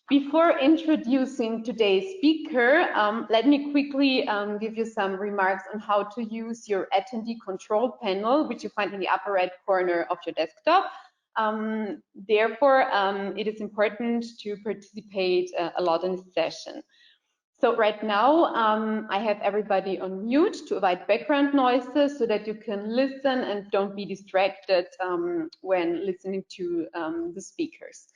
Before introducing today's speaker, let me quickly give you some remarks on how to use your attendee control panel, which you find in the upper right corner of your desktop. Therefore, it is important to participate a lot in this session. So right now, I have everybody on mute to avoid background noises so that you can listen and don't be distracted when listening to the speakers.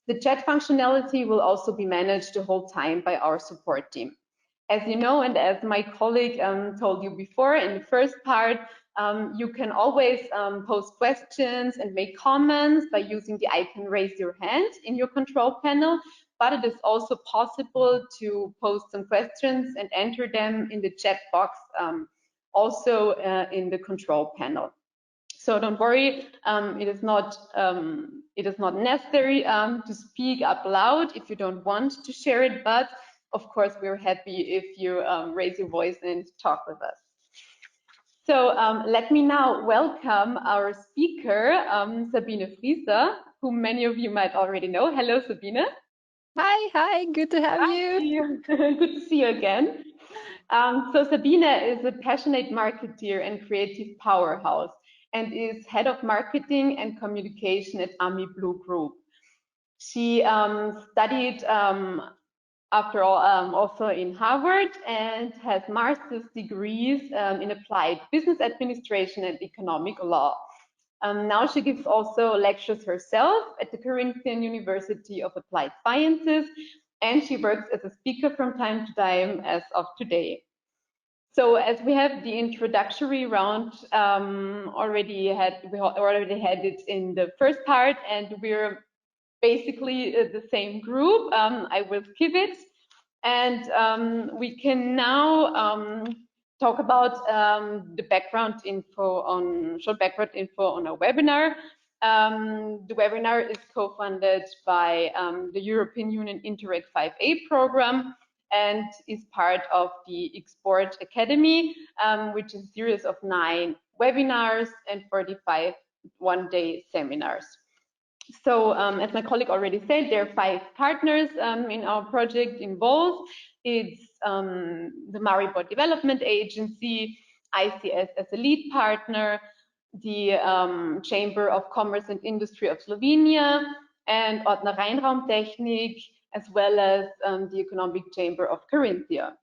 The chat functionality will also be managed the whole time by our support team. As you know, and as my colleague told you before in the first part, you can always post questions and make comments by using the icon raise your hand in your control panel, but it is also possible to post some questions and enter them in the chat box also in the control panel. So don't worry, it is not necessary to speak up loud if you don't want to share it, but of course we're happy if you raise your voice and talk with us. So let me now welcome our speaker, Sabine Frieser, whom many of you might already know. Hello, Sabine. Hi, good to have you. Good to see you again. So Sabine is a passionate marketeer and creative powerhouse and is head of marketing and communication at Ami Blue Group. She studied after all, also in Harvard, and has master's degrees in applied business administration and economic law. Now she gives also lectures herself at the Corinthian University of Applied Sciences, and she works as a speaker from time to time as of today. So as we have the introductory round already had it in the first part, and we're basically the same group. I will skip it, and we can now talk about the background info on our webinar. The webinar is co-funded by the European Union Interreg 5A program and is part of the Export Academy, which is a series of 9 webinars and 45 one-day seminars. So as my colleague already said, there are 5 partners in our project involved. It's the Maribor Development Agency, ICS as a lead partner, the Chamber of Commerce and Industry of Slovenia, and Ordner Rheinraumtechnik, as well as the Economic Chamber of Carinthia.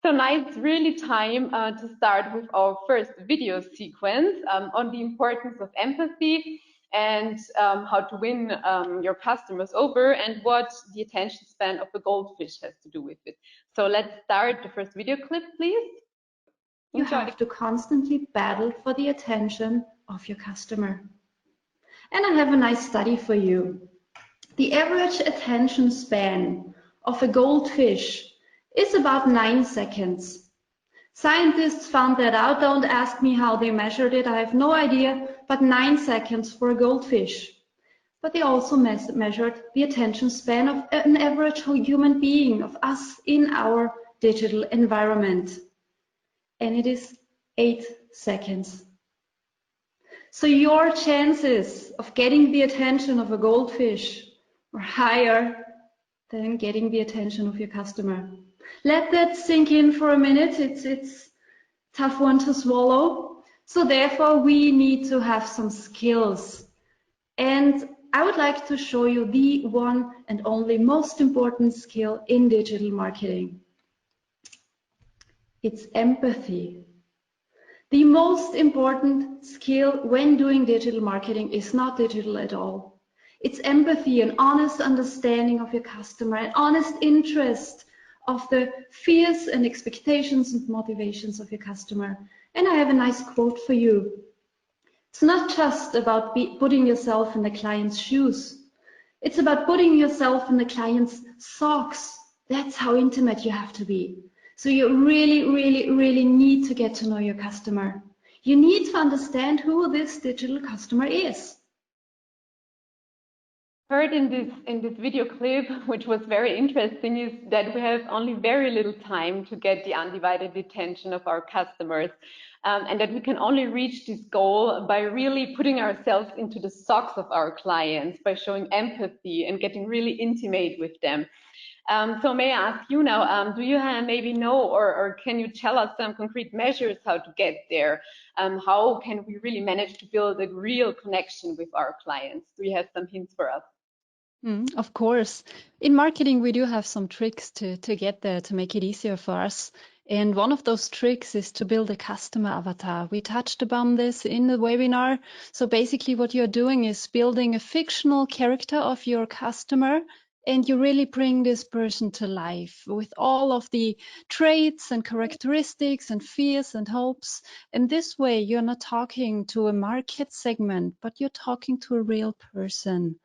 So now it's really time to start with our first video sequence on the importance of empathy and how to win your customers over and what the attention span of a goldfish has to do with it. So let's start the first video clip, please. You have to constantly battle for the attention of your customer. And I have a nice study for you. The average attention span of a goldfish is about 9 seconds. Scientists found that out. Don't ask me how they measured it. I have no idea, but 9 seconds for a goldfish. But they also measured the attention span of an average human being, of us in our digital environment. And it is 8 seconds. So your chances of getting the attention of a goldfish are higher than getting the attention of your customer. Let that sink in for a minute. It's a tough one to swallow. So therefore we need to have some skills. And I would like to show you the one and only most important skill in digital marketing. It's empathy. The most important skill when doing digital marketing is not digital at all. It's empathy, an honest understanding of your customer, an honest interest of the fears and expectations and motivations of your customer. And I have a nice quote for you. It's not just about putting yourself in the client's shoes. It's about putting yourself in the client's socks. That's how intimate you have to be. So you really need to get to know your customer. You need to understand who this digital customer is. Heard in this video clip, which was very interesting, is that we have only very little time to get the undivided attention of our customers, and that we can only reach this goal by really putting ourselves into the socks of our clients, by showing empathy and getting really intimate with them. So may I ask you now, do you maybe know or can you tell us some concrete measures how to get there? How can we really manage to build a real connection with our clients? Do you have some hints for us? Of course. In marketing, we do have some tricks to get there, to make it easier for us. And one of those tricks is to build a customer avatar. We touched upon this in the webinar. So basically what you're doing is building a fictional character of your customer and you really bring this person to life with all of the traits and characteristics and fears and hopes. And this way, you're not talking to a market segment, but you're talking to a real person.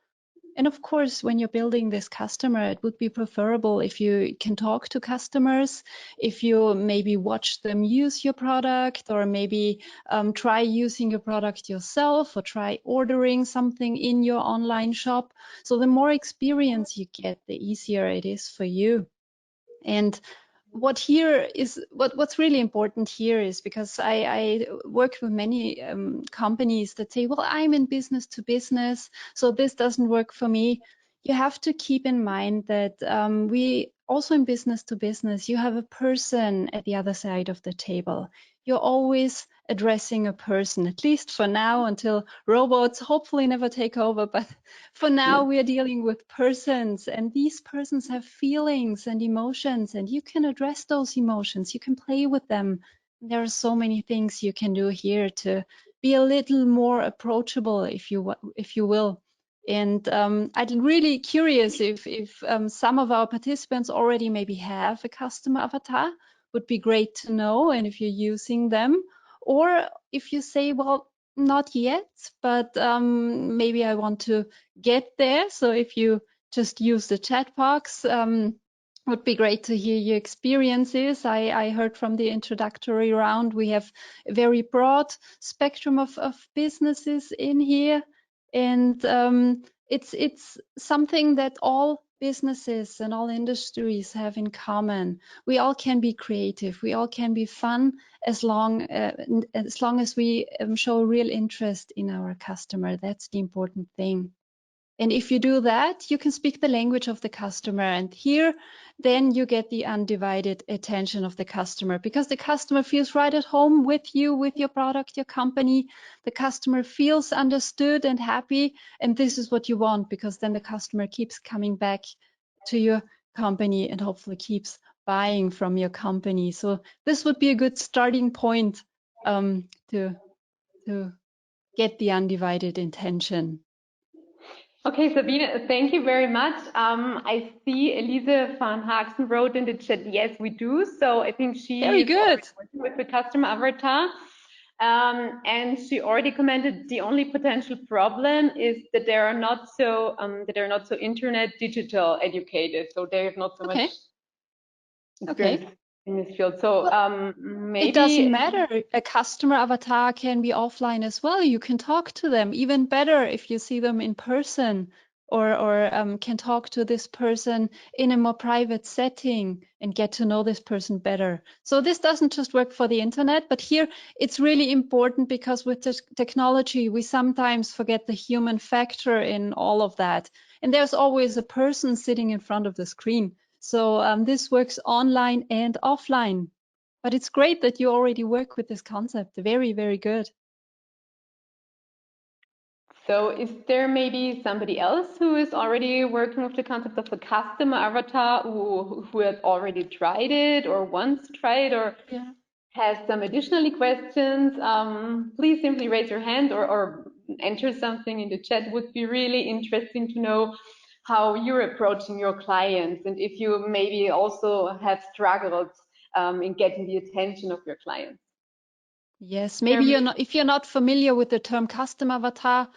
And of course, when you're building this customer, it would be preferable if you can talk to customers, if you maybe watch them use your product, or maybe try using your product yourself, or try ordering something in your online shop. So the more experience you get, the easier it is for you. And what's really important here is, because I work with many companies that say, well, I'm in business to business, so this doesn't work for me. You have to keep in mind that we also in business to business, you have a person at the other side of the table. You're always addressing a person, at least for now, until robots hopefully never take over. But for now, we are dealing with persons, and these persons have feelings and emotions, and you can address those emotions. You can play with them. There are so many things you can do here to be a little more approachable, if you will. And I'm really curious if some of our participants already maybe have a customer avatar. Would be great to know, and if you're using them, or if you say, well, not yet, but maybe I want to get there. So if you just use the chat box, would be great to hear your experiences. I heard from the introductory round, we have a very broad spectrum of businesses in here. And it's something that all businesses and all industries have in common. We all can be creative. We all can be fun, as long as we show real interest in our customer. That's the important thing. And if you do that, you can speak the language of the customer. And here, then you get the undivided attention of the customer, because the customer feels right at home with you, with your product, your company. The customer feels understood and happy. And this is what you want, because then the customer keeps coming back to your company and hopefully keeps buying from your company. So this would be a good starting point to get the undivided attention. Okay, Sabine, thank you very much. I see Elise van Haagsen wrote in the chat, yes, we do. So I think she very good with the customer avatar. And she already commented the only potential problem is that they are not so internet digital educated. So they have not so much experience in this field. So maybe it doesn't matter. A customer avatar can be offline as well. You can talk to them. Even better if you see them in person, or can talk to this person in a more private setting and get to know this person better. So this doesn't just work for the internet, but here it's really important, because with this technology, we sometimes forget the human factor in all of that. And there's always a person sitting in front of the screen. So this works online and offline. But it's great that you already work with this concept. Very, very good. So is there maybe somebody else who is already working with the concept of the customer avatar, who has already tried it or wants to try it, or has some additional questions? Please simply raise your hand or enter something in the chat. Would be really interesting to know how you're approaching your clients, and if you maybe also have struggled in getting the attention of your clients. Yes, maybe if you're not familiar with the term customer avatar,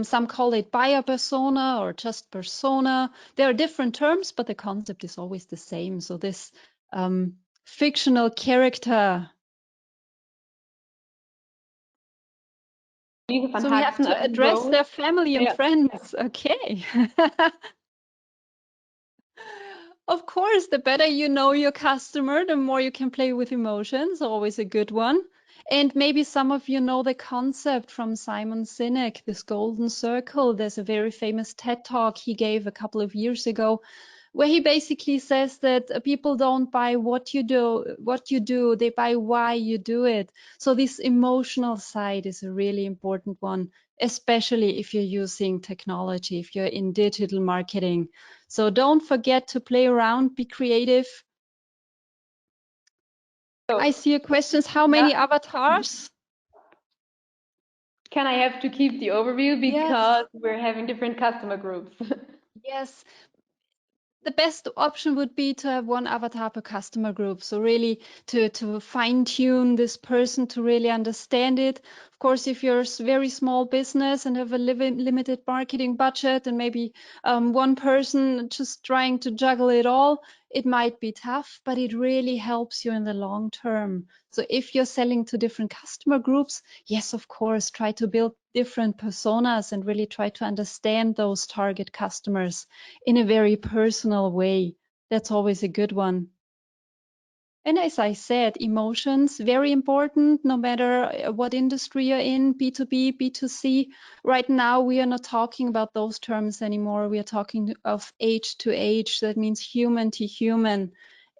some call it buyer persona or just persona. There are different terms, but the concept is always the same. So this fictional character. So we have to address their family and friends. Okay. Of course, the better you know your customer, the more you can play with emotions. Always a good one. And maybe some of you know the concept from Simon Sinek, this golden circle. There's a very famous TED talk he gave a couple of years ago, where he basically says that people don't buy what you do, they buy why you do it. So this emotional side is a really important one, especially if you're using technology, if you're in digital marketing. So don't forget to play around, be creative. So, I see your questions. How many avatars? Can I have to keep the overview, because we're having different customer groups? Yes. the best option would be to have one avatar per customer group. So really to fine tune this person to really understand it. Of course, if you're a very small business and have a limited marketing budget and maybe one person just trying to juggle it all, it might be tough, but it really helps you in the long term. So if you're selling to different customer groups, yes, of course, try to build different personas and really try to understand those target customers in a very personal way. That's always a good one. And as I said, emotions, very important, no matter what industry you're in, B2B, B2C. Right now, we are not talking about those terms anymore. We are talking of age to age. That means human to human.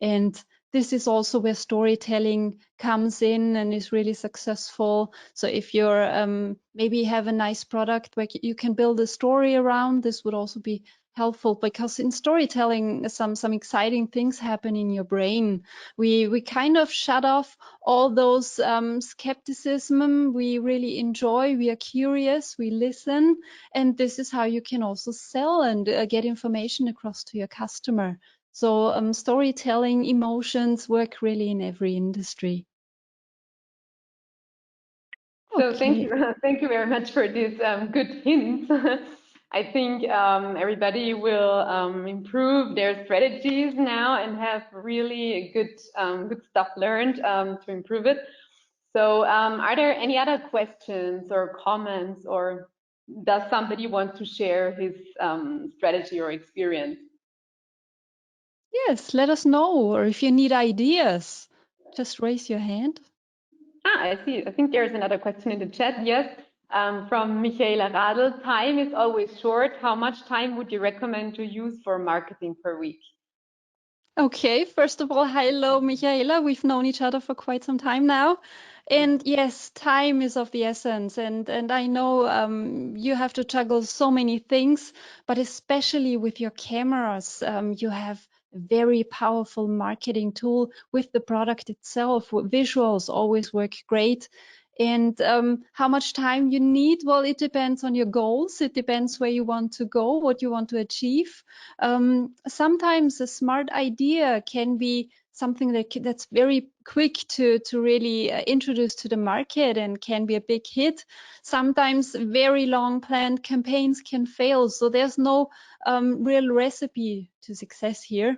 And this is also where storytelling comes in and is really successful. So if you're maybe have a nice product where you can build a story around, this would also be helpful, because in storytelling, some exciting things happen in your brain. We kind of shut off all those skepticism. We really enjoy, we are curious, we listen, and this is how you can also sell and get information across to your customer. So storytelling, emotions work really in every industry. So Okay. thank you very much for these good hints. I think everybody will improve their strategies now and have really good stuff learned to improve it. So are there any other questions or comments, or does somebody want to share his strategy or experience? Yes, let us know, or if you need ideas, just raise your hand. I see. I think there's another question in the chat. Yes, from Michaela Radl. Time is always short. How much time would you recommend to use for marketing per week? Okay, first of all, hello, Michaela. We've known each other for quite some time now. And yes, time is of the essence. And I know you have to juggle so many things, but especially with your cameras, you have a very powerful marketing tool with the product itself. Visuals always work great. And how much time you need? Well, it depends on your goals. It depends where you want to go, what you want to achieve. Sometimes a smart idea can be something that's very quick to really introduce to the market and can be a big hit. Sometimes very long planned campaigns can fail. So there's no real recipe to success here.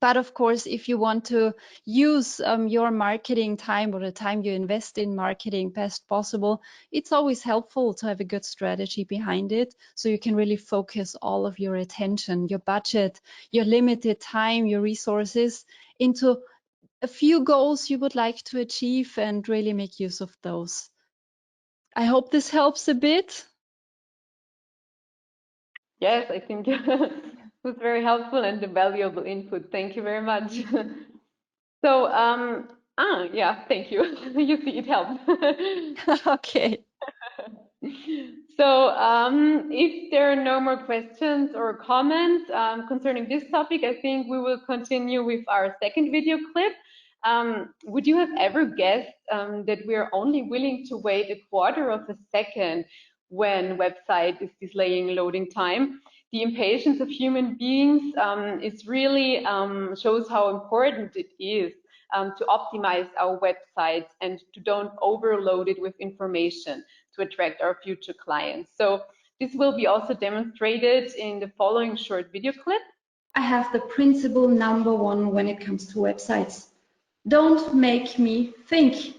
But of course, if you want to use your marketing time or the time you invest in marketing best possible, it's always helpful to have a good strategy behind it. So you can really focus all of your attention, your budget, your limited time, your resources into a few goals you would like to achieve and really make use of those. I hope this helps a bit. Yes, I think it was very helpful and a valuable input. Thank you very much. So, yeah, thank you. You see, it helped. Okay. So, if there are no more questions or comments concerning this topic, I think we will continue with our second video clip. Would you have ever guessed that we are only willing to wait a quarter of a second when website is displaying loading time? The impatience of human beings is really shows how important it is to optimize our websites and to don't overload it with information to attract our future clients. So this will be also demonstrated in the following short video clip. I have the principle number one when it comes to websites. Don't make me think.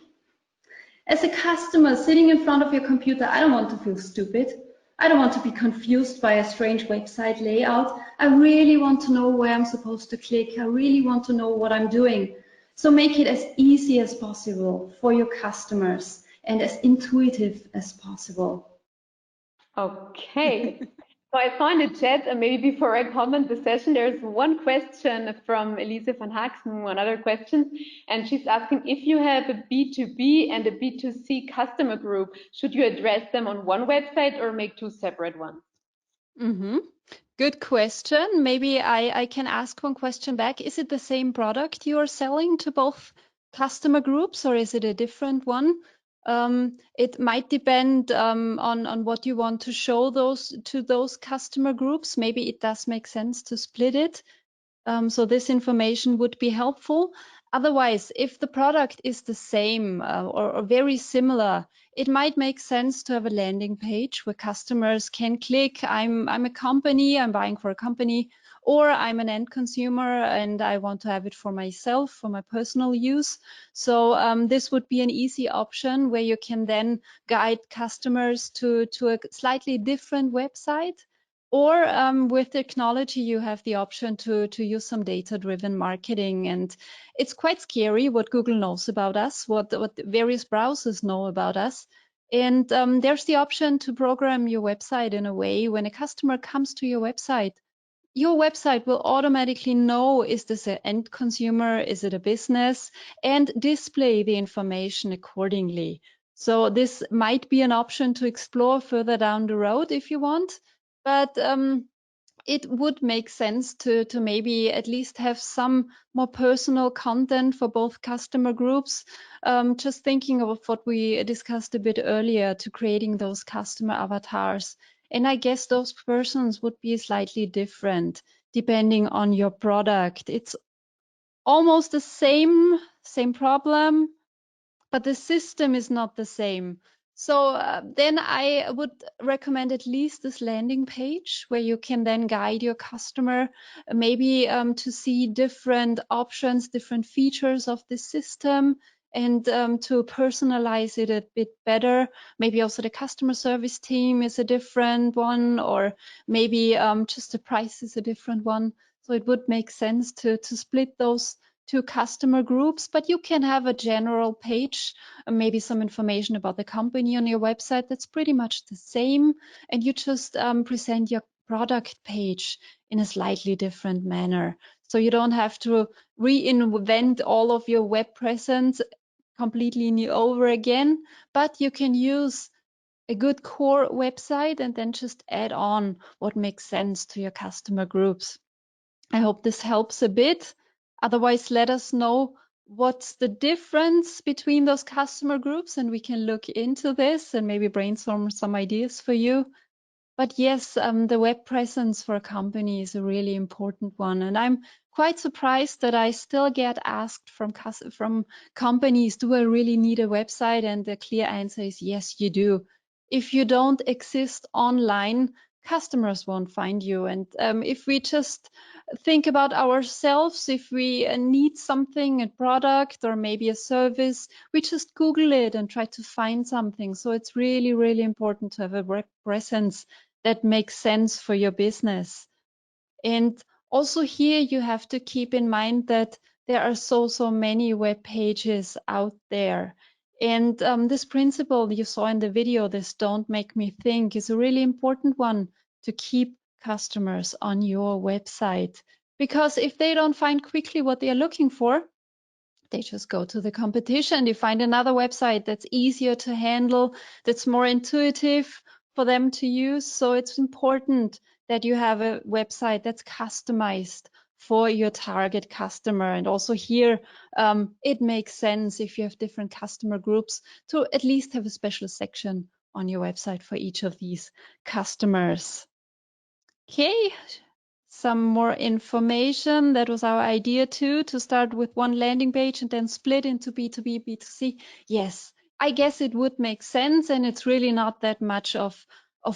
As a customer sitting in front of your computer, I don't want to feel stupid. I don't want to be confused by a strange website layout. I really want to know where I'm supposed to click. I really want to know what I'm doing. So make it as easy as possible for your customers and as intuitive as possible. Okay. So I saw in the chat, and maybe before I comment the session, there's one question from Elise van Haxen, one other question, and she's asking, if you have a B2B and a B2C customer group, should you address them on one website or make two separate ones? Good question. Maybe I can ask one question back. Is it the same product you are selling to both customer groups, or is it a different one? It might depend on what you want to show those customer groups. Maybe it does make sense to split it. So this information would be helpful. Otherwise, if the product is the same or very similar, it might make sense to have a landing page where customers can click, I'm a company, I'm buying for a company, or I'm an end consumer and I want to have it for myself, for my personal use. So this would be an easy option where you can then guide customers to a slightly different website. Or with technology, you have the option to use some data-driven marketing. And it's quite scary what Google knows about us, what various browsers know about us. And there's the option to program your website in a way when a customer comes to your website will automatically know, is this an end consumer, is it a business, and display the information accordingly. So this might be an option to explore further down the road if you want. But it would make sense to maybe at least have some more personal content for both customer groups. Just thinking of what we discussed a bit earlier, to creating those customer avatars. And I guess those persons would be slightly different depending on your product. It's almost the same problem, but the system is not the same. So then I would recommend at least this landing page where you can then guide your customer maybe to see different options, different features of the system, and to personalize it a bit better. Maybe also the customer service team is a different one, or maybe just the price is a different one. So it would make sense to split those two customer groups, but you can have a general page, maybe some information about the company on your website that's pretty much the same, and you just present your product page in a slightly different manner. So you don't have to reinvent all of your web presence completely over again, but you can use a good core website and then just add on what makes sense to your customer groups. I hope this helps a bit. Otherwise, let us know what's the difference between those customer groups, and we can look into this and maybe brainstorm some ideas for you. But yes, the web presence for a company is a really important one. And I'm quite surprised that I still get asked from companies, do I really need a website? And the clear answer is yes, you do. If you don't exist online, customers won't find you. And if we just think about ourselves, if we need something, a product or maybe a service, we just Google it and try to find something. So it's really, really important to have a web presence that makes sense for your business. And also here you have to keep in mind that there are so many web pages out there. And this principle you saw in the video, this don't make me think, is a really important one to keep customers on your website. Because if they don't find quickly what they are looking for, they just go to the competition. They find another website that's easier to handle, that's more intuitive for them to use. So it's important that you have a website that's customized for your target customer. And also here, it makes sense if you have different customer groups to at least have a special section on your website for each of these customers. Okay. Some more information. That was our idea too, to start with one landing page and then split into B2B, B2C. Yes, I guess it would make sense, and it's really not that much of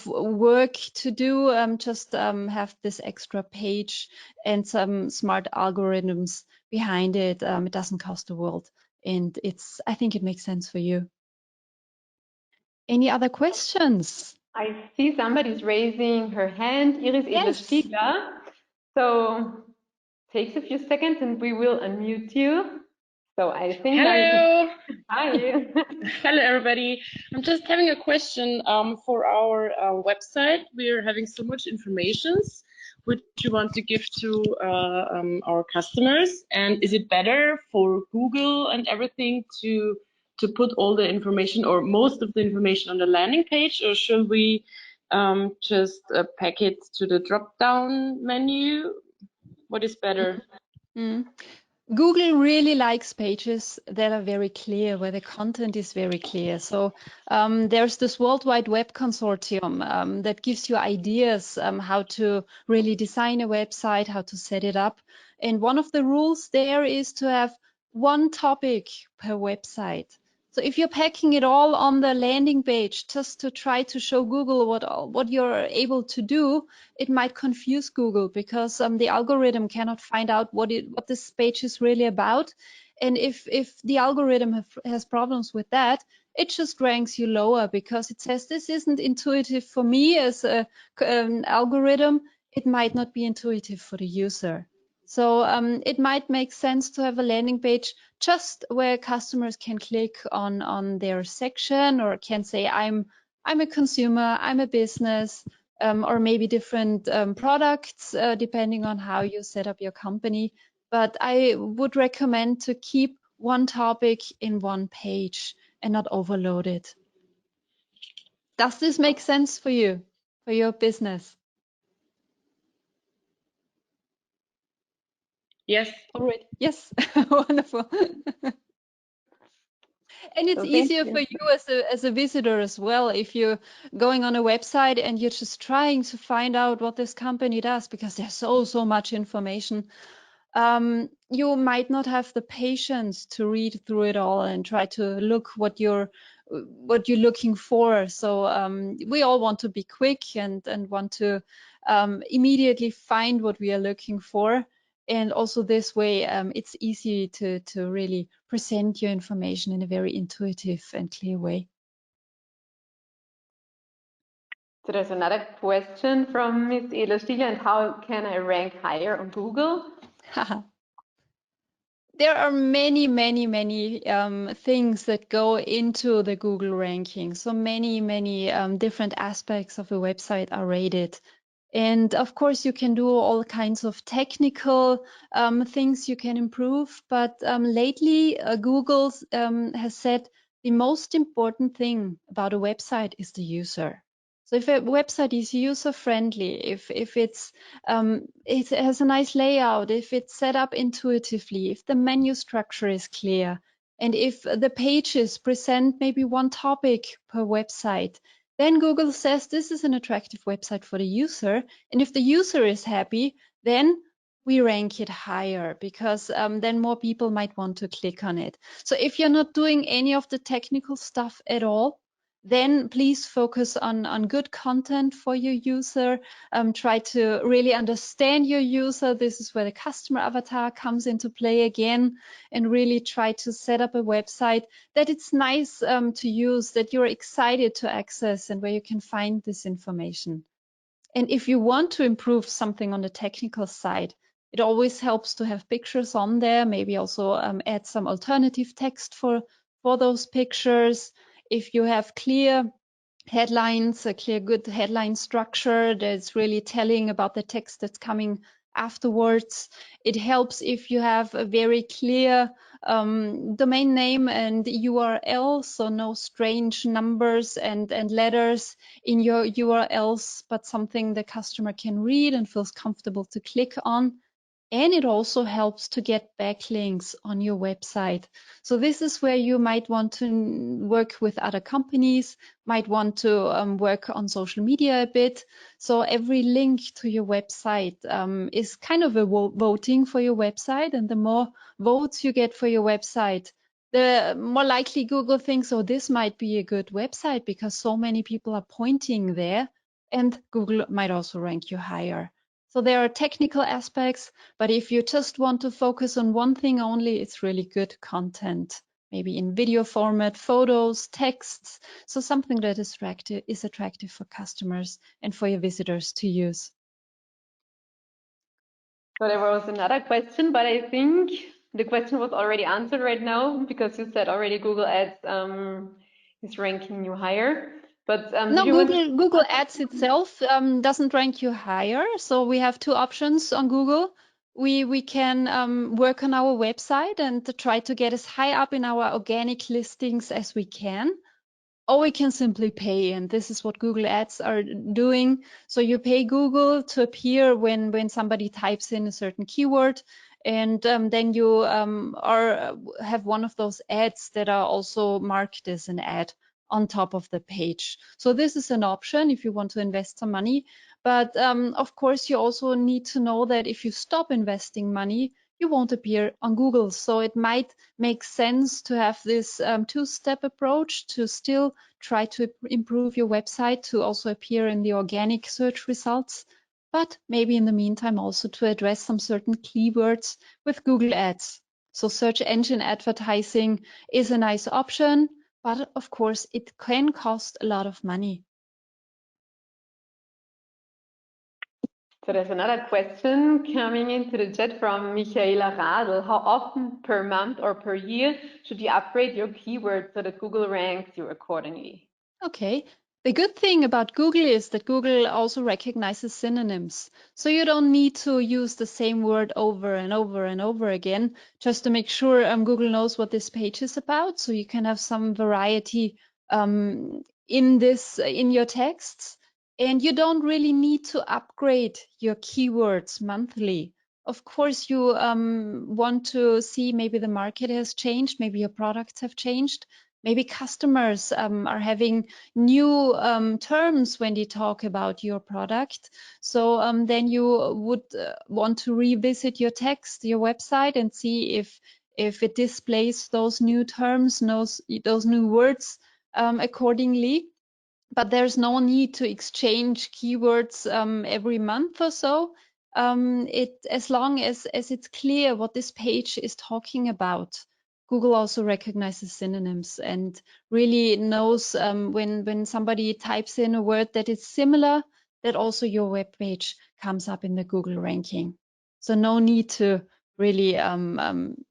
work to do. Just have this extra page and some smart algorithms behind it. It doesn't cost the world, and I think it makes sense for you. Any other questions? I see somebody's raising her hand. Iris Edler-Stiegler. So takes a few seconds and we will unmute you. So I think hello. Hi. Hello everybody. I'm just having a question for our website. We're having so much information which we want to give to our customers, and is it better for Google and everything to put all the information or most of the information on the landing page, or should we just pack it to the drop down menu? What is better? Google really likes pages that are very clear, where the content is very clear. So there's this World Wide Web Consortium that gives you ideas how to really design a website, how to set it up. And one of the rules there is to have one topic per website. So if you're packing it all on the landing page just to try to show Google what you're able to do, it might confuse Google, because the algorithm cannot find out what this page is really about. And if the algorithm has problems with that, it just ranks you lower, because it says this isn't intuitive for me as an algorithm. It might not be intuitive for the user. So it might make sense to have a landing page just where customers can click on their section, or can say, I'm a consumer, I'm a business, or maybe different products, depending on how you set up your company. But I would recommend to keep one topic in one page and not overload it. Does this make sense for you, for your business? Yes. Already. Yes. Wonderful. And it's So thank easier you. for you as a visitor as well, if you're going on a website and you're just trying to find out what this company does, because there's so much information. You might not have the patience to read through it all and try to look what you're looking for. So we all want to be quick and want to immediately find what we are looking for. And also this way, it's easy to really present your information in a very intuitive and clear way. So there's another question from Ms. Ela Stieler, and how can I rank higher on Google? There are many things that go into the Google ranking. So many different aspects of a website are rated. And of course, you can do all kinds of technical things you can improve. But lately, Google has said the most important thing about a website is the user. So if a website is user-friendly, if it has a nice layout, if it's set up intuitively, if the menu structure is clear, and if the pages present maybe one topic per website, then Google says this is an attractive website for the user. And if the user is happy, then we rank it higher, because then more people might want to click on it. So if you're not doing any of the technical stuff at all, then please focus on good content for your user. Try to really understand your user. This is where the customer avatar comes into play again, and really try to set up a website that it's nice to use, that you're excited to access, and where you can find this information. And if you want to improve something on the technical side, it always helps to have pictures on there, maybe also add some alternative text for those pictures. If you have clear headlines, a clear good headline structure that's really telling about the text that's coming afterwards. It helps if you have a very clear domain name and URL, so no strange numbers and letters in your URLs, but something the customer can read and feels comfortable to click on. And it also helps to get backlinks on your website. So this is where you might want to work with other companies, might want to work on social media a bit. So every link to your website is kind of a voting for your website. And the more votes you get for your website, the more likely Google thinks, oh, this might be a good website because so many people are pointing there. And Google might also rank you higher. So there are technical aspects, but if you just want to focus on one thing only, it's really good content, maybe in video format, photos, texts, so something that is attractive for customers and for your visitors to use. So there was another question, but I think the question was already answered right now, because you said already Google Ads is ranking you higher. But no, Google Ads itself doesn't rank you higher. So we have two options on Google. We can work on our website and to try to get as high up in our organic listings as we can. Or we can simply pay, and this is what Google Ads are doing. So you pay Google to appear when somebody types in a certain keyword, and then you have one of those ads that are also marked as an ad. on top of the page. So this is an option if you want to invest some money. But of course, you also need to know that if you stop investing money, you won't appear on Google. So it might make sense to have this two-step approach to still try to improve your website to also appear in the organic search results, but maybe in the meantime also to address some certain keywords with Google Ads. So search engine advertising is a nice option, but of course it can cost a lot of money. So there's another question coming into the chat from Michaela Radl. How often per month or per year should you upgrade your keywords so that Google ranks you accordingly? Okay. The good thing about Google is that Google also recognizes synonyms. So you don't need to use the same word over and over and over again just to make sure Google knows what this page is about. So you can have some variety in your texts. And you don't really need to upgrade your keywords monthly. Of course, you want to see maybe the market has changed, maybe your products have changed. Maybe customers are having new terms when they talk about your product. So then you would want to revisit your text, your website, and see if it displays those new terms, those new words accordingly. But there's no need to exchange keywords every month or so. As long as it's clear what this page is talking about. Google also recognizes synonyms and really knows when somebody types in a word that is similar, that also your web page comes up in the Google ranking. So no need to really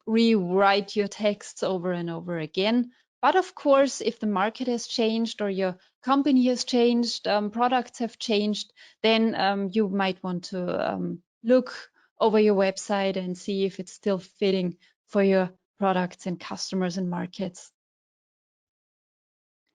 rewrite your texts over and over again. But of course, if the market has changed or your company has changed, products have changed, then you might want to look over your website and see if it's still fitting for your products and customers and markets.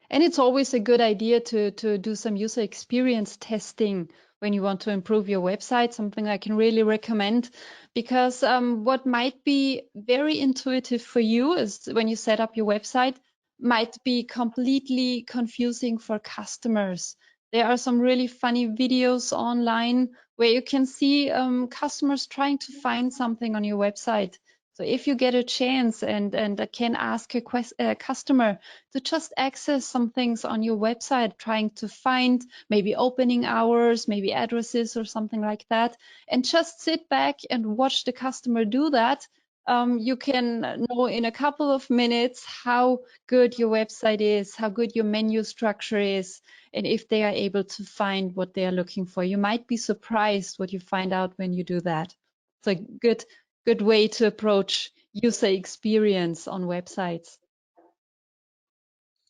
And it's always a good idea to do some user experience testing when you want to improve your website, something I can really recommend, because what might be very intuitive for you is when you set up your website might be completely confusing for customers. There are some really funny videos online where you can see customers trying to find something on your website. So if you get a chance and can ask a customer to just access some things on your website, trying to find maybe opening hours, maybe addresses or something like that, and just sit back and watch the customer do that, you can know in a couple of minutes how good your website is, how good your menu structure is, and if they are able to find what they are looking for. You might be surprised what you find out when you do that. It's a good way to approach user experience on websites.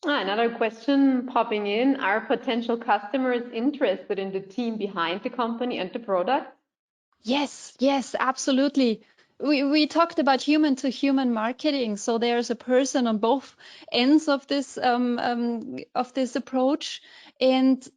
Another question popping in. Are potential customers interested in the team behind the company and the product? Yes, absolutely. We talked about human to human marketing. So there's a person on both ends of this approach. And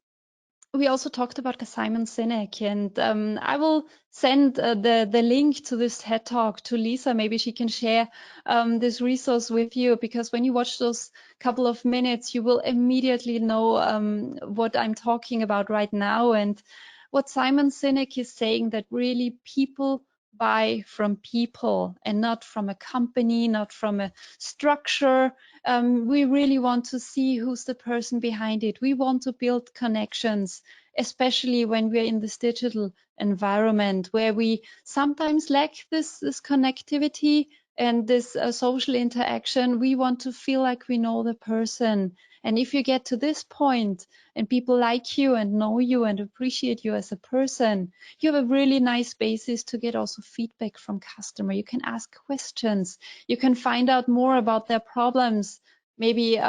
we also talked about Simon Sinek, and I will send the link to this TED Talk to Lisa. Maybe she can share this resource with you, because when you watch those couple of minutes, you will immediately know what I'm talking about right now. And what Simon Sinek is saying, that really people buy from people and not from a company, not from a structure. We really want to see who's the person behind it. We want to build connections, especially when we're in this digital environment where we sometimes lack this connectivity and this social interaction. We want to feel like we know the person. And if you get to this point and people like you and know you and appreciate you as a person, you have a really nice basis to get also feedback from customer. You can ask questions. You can find out more about their problems. Maybe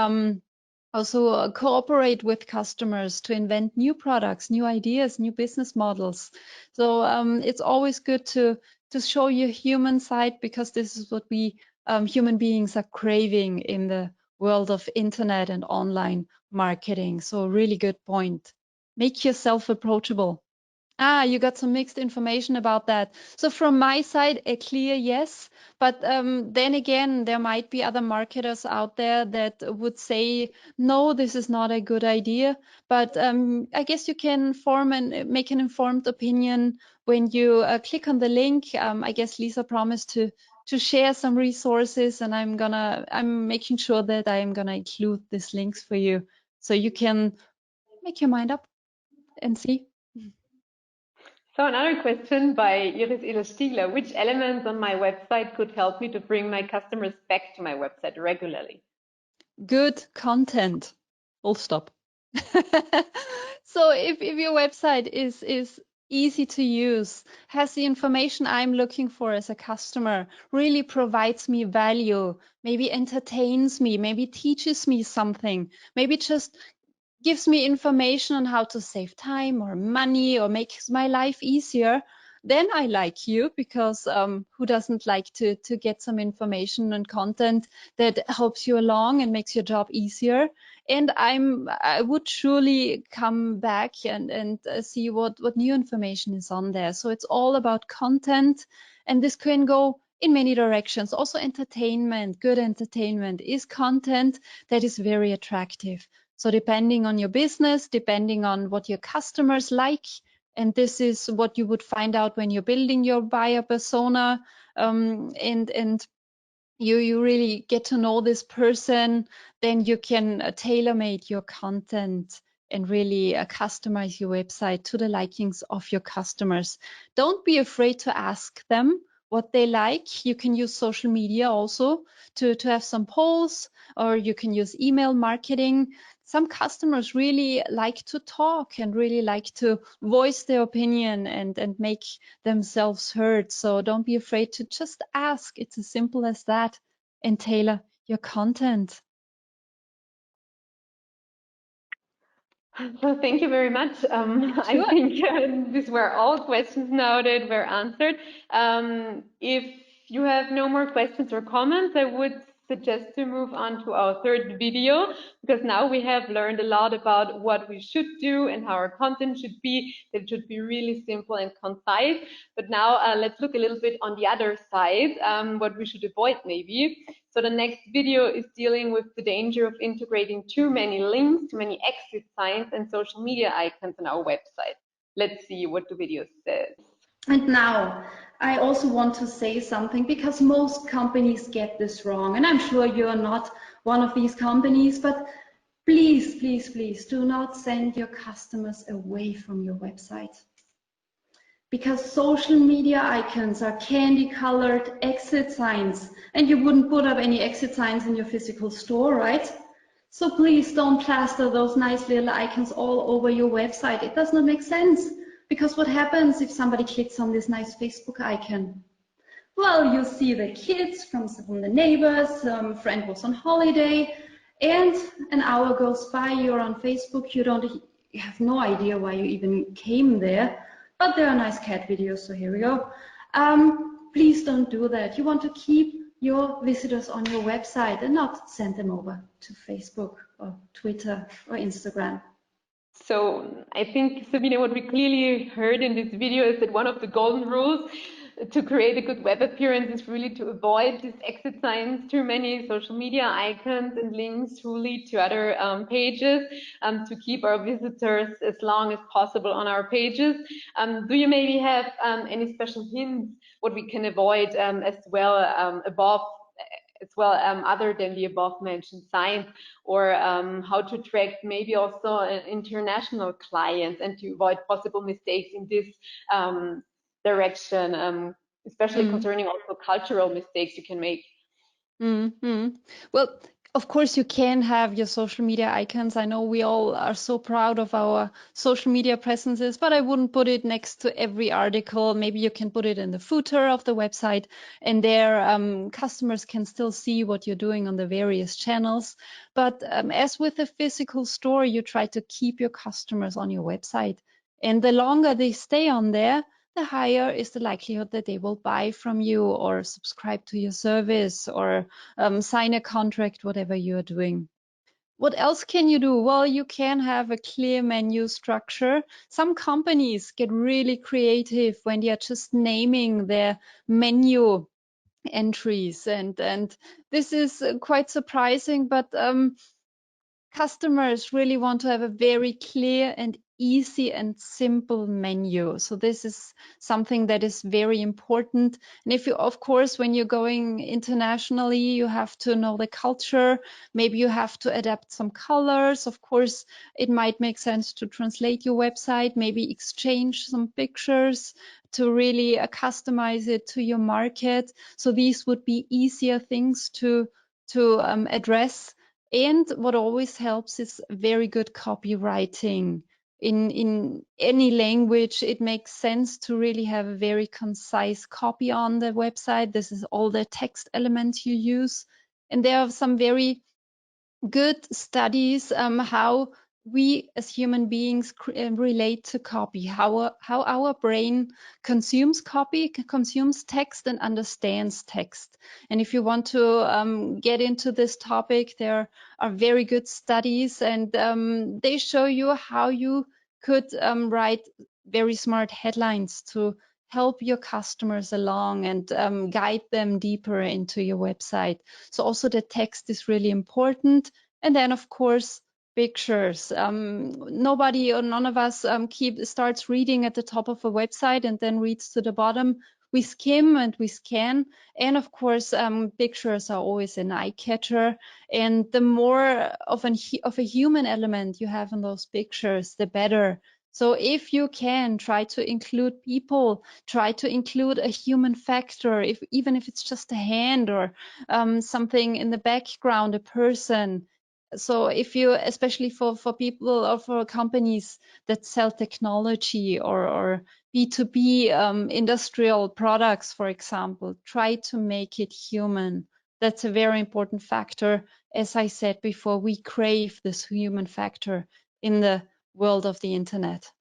also cooperate with customers to invent new products, new ideas, new business models. So it's always good to show your human side, because this is what we human beings are craving in the world of internet and online marketing. So a really good point. Make yourself approachable. You got some mixed information about that. So from my side, a clear yes. But then again, there might be other marketers out there that would say, no, this is not a good idea. But I guess you can make an informed opinion when you click on the link. I guess Lisa promised to share some resources, and I'm making sure that I'm gonna include these links for you, so you can make your mind up and see. So another question by Iris Eder-Stiegler: which elements on my website could help me to bring my customers back to my website regularly? Good content. Full stop. So if your website is easy to use, has the information I'm looking for as a customer, really provides me value, maybe entertains me, maybe teaches me something, maybe just gives me information on how to save time or money or makes my life easier, then I like you, because who doesn't like to get some information and content that helps you along and makes your job easier? And I would surely come back and see what new information is on there. So it's all about content, and this can go in many directions. Also entertainment, good entertainment is content that is very attractive. So depending on your business, depending on what your customers like, and this is what you would find out when you're building your buyer persona, and you really get to know this person, then you can tailor-made your content and really customize your website to the likings of your customers. Don't be afraid to ask them what they like. You can use social media also to have some polls, or you can use email marketing. Some customers really like to talk and really like to voice their opinion and make themselves heard. So don't be afraid to just ask. It's as simple as that, and tailor your content. So thank you very much. Sure. I think these were all questions now that were answered. If you have no more questions or comments, I would suggest to move on to our third video, because now we have learned a lot about what we should do and how our content should be. It should be really simple and concise. But now let's look a little bit on the other side, what we should avoid maybe. So the next video is dealing with the danger of integrating too many links, too many exit signs and social media icons on our website. Let's see what the video says. And now I also want to say something, because most companies get this wrong, and I'm sure you're not one of these companies, but please, please, please do not send your customers away from your website. Because social media icons are candy colored exit signs, and you wouldn't put up any exit signs in your physical store, right? So please don't plaster those nice little icons all over your website. It does not make sense. Because what happens if somebody clicks on this nice Facebook icon? Well, you see the kids from the neighbors, friend was on holiday, and an hour goes by, you're on Facebook, you have no idea why you even came there, but there are nice cat videos, so here we go. Please don't do that. You want to keep your visitors on your website and not send them over to Facebook or Twitter or Instagram. So I think, Sabine, what we clearly heard in this video is that one of the golden rules to create a good web appearance is really to avoid these exit signs, too many social media icons and links who lead to other pages, to keep our visitors as long as possible on our pages. Do you maybe have any special hints what we can avoid as well other than the above mentioned signs, or how to attract maybe also an international clients and to avoid possible mistakes in this direction, especially concerning also cultural mistakes you can make? Well, of course you can have your social media icons. I know we all are so proud of our social media presences, but I wouldn't put it next to every article. Maybe you can put it in the footer of the website, and there customers can still see what you're doing on the various channels. But as with a physical store, you try to keep your customers on your website. And the longer they stay on there, the higher is the likelihood that they will buy from you or subscribe to your service or sign a contract, whatever you're doing. What else can you do? Well, you can have a clear menu structure. Some companies get really creative when they are just naming their menu entries, and this is quite surprising, but customers really want to have a very clear and easy and simple menu. So this is something that is very important. And if you, of course, when you're going internationally, you have to know the culture. Maybe you have to adapt some colors. Of course, it might make sense to translate your website, maybe exchange some pictures to really customize it to your market. So these would be easier things to address. And what always helps is very good copywriting. In any language, it makes sense to really have a very concise copy on the website. This is all the text elements you use. And there are some very good studies how we as human beings relate to copy, how our brain consumes copy, consumes text, and understands text. And if you want to get into this topic, there are very good studies, and they show you how you could write very smart headlines to help your customers along and guide them deeper into your website. So also the text is really important. And then, of course, pictures. Nobody or none of us starts reading at the top of a website and then reads to the bottom. We skim and we scan. And of course, pictures are always an eye catcher. And the more of a human element you have in those pictures, the better. So if you can, try to include people, try to include a human factor, even if it's just a hand or something in the background, a person. So if you, especially for people or for companies that sell technology or B2B industrial products, for example, try to make it human. That's a very important factor. As I said before, we crave this human factor in the world of the internet.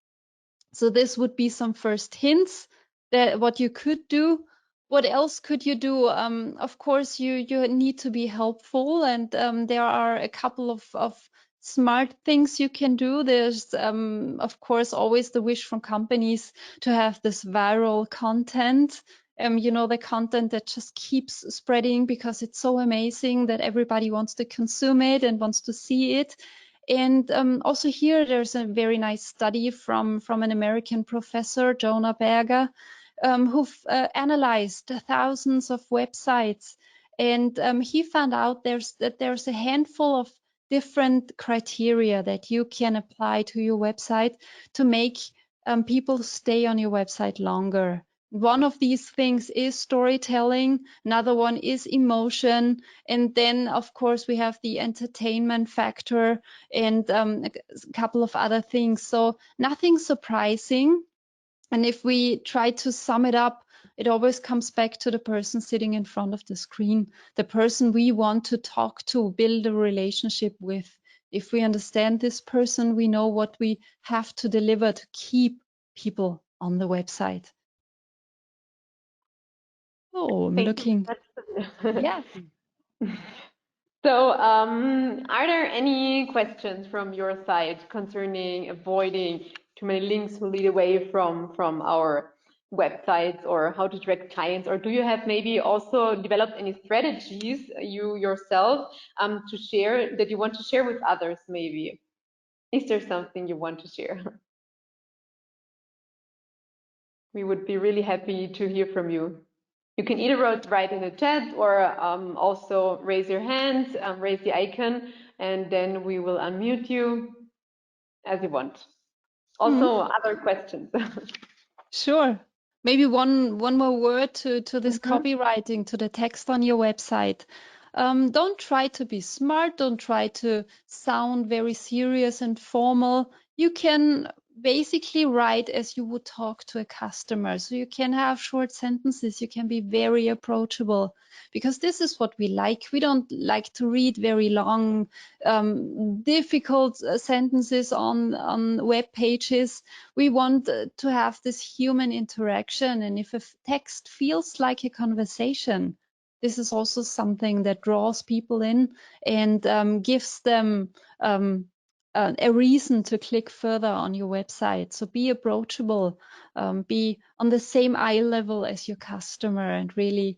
So this would be some first hints that what you could do. What else could you do? Of course, you need to be helpful, and there are a couple of smart things you can do. There's, of course, always the wish from companies to have this viral content. You know, the content that just keeps spreading because it's so amazing that everybody wants to consume it and wants to see it. And also here, there's a very nice study from an American professor, Jonah Berger, who analyzed thousands of websites. And he found out that there's a handful of different criteria that you can apply to your website to make people stay on your website longer. One of these things is storytelling, another one is emotion, and then of course we have the entertainment factor and a couple of other things. So nothing surprising. And if we try to sum it up, it always comes back to the person sitting in front of the screen, the person we want to talk to, build a relationship with. If we understand this person, we know what we have to deliver to keep people on the website. Oh, I'm looking. Yeah. So, are there any questions from your side concerning avoiding too many links who lead away from our websites, or how to attract clients? Or do you have maybe also developed any strategies you yourself to share that you want to share with others? Maybe is there something you want to share? We would be really happy to hear from you. You can either write in the chat or also raise your hand, raise the icon, and then we will unmute you as you want. Also, other questions. Sure. Maybe one more word to this copywriting, to the text on your website. Don't try to be smart. Don't try to sound very serious and formal. You can basically write as you would talk to a customer. So you can have short sentences. You can be very approachable, because this is what we like. We don't like to read very long, difficult sentences on web pages. We want to have this human interaction. And if a text feels like a conversation, This is also something that draws people in and gives them a reason to click further on your website. So be approachable, be on the same eye level as your customer, and really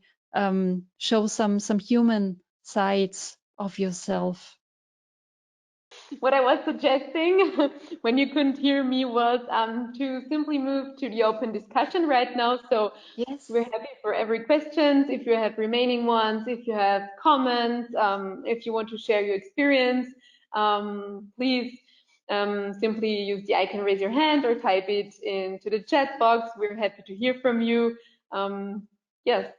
show some human sides of yourself. What I was suggesting when you couldn't hear me was to simply move to the open discussion right now. So yes, we're happy for every question. If you have remaining ones, if you have comments, if you want to share your experience, please simply use the icon, raise your hand, or type it into the chat box. We're happy to hear from you. Yes.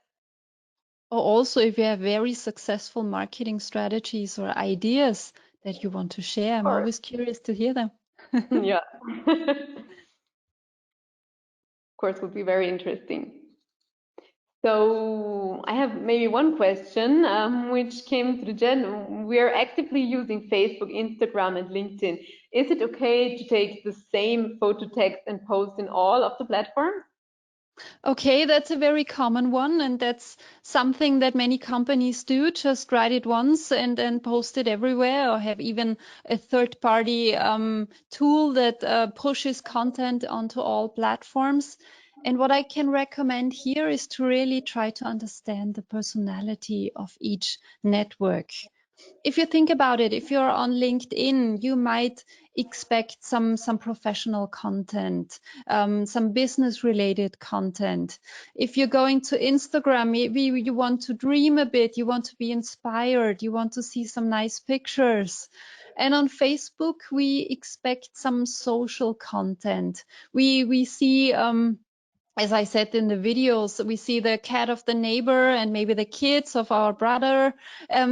Or also, if you have very successful marketing strategies or ideas that you want to share, I'm always curious to hear them. Yeah. Of course, would be very interesting. So I have maybe one question which came to the chat. We are actively using Facebook, Instagram, and LinkedIn. Is it okay to take the same photo text and post in all of the platforms? Okay, that's a very common one, and that's something that many companies do. Just write it once and then post it everywhere, or have even a third-party tool that pushes content onto all platforms. And what I can recommend here is to really try to understand the personality of each network. If you think about it, if you're on LinkedIn, you might expect some professional content, some business related content. If you're going to Instagram, maybe you want to dream a bit, you want to be inspired, you want to see some nice pictures. And on Facebook, we expect some social content. We see as I said in the videos, we see the cat of the neighbor and maybe the kids of our brother.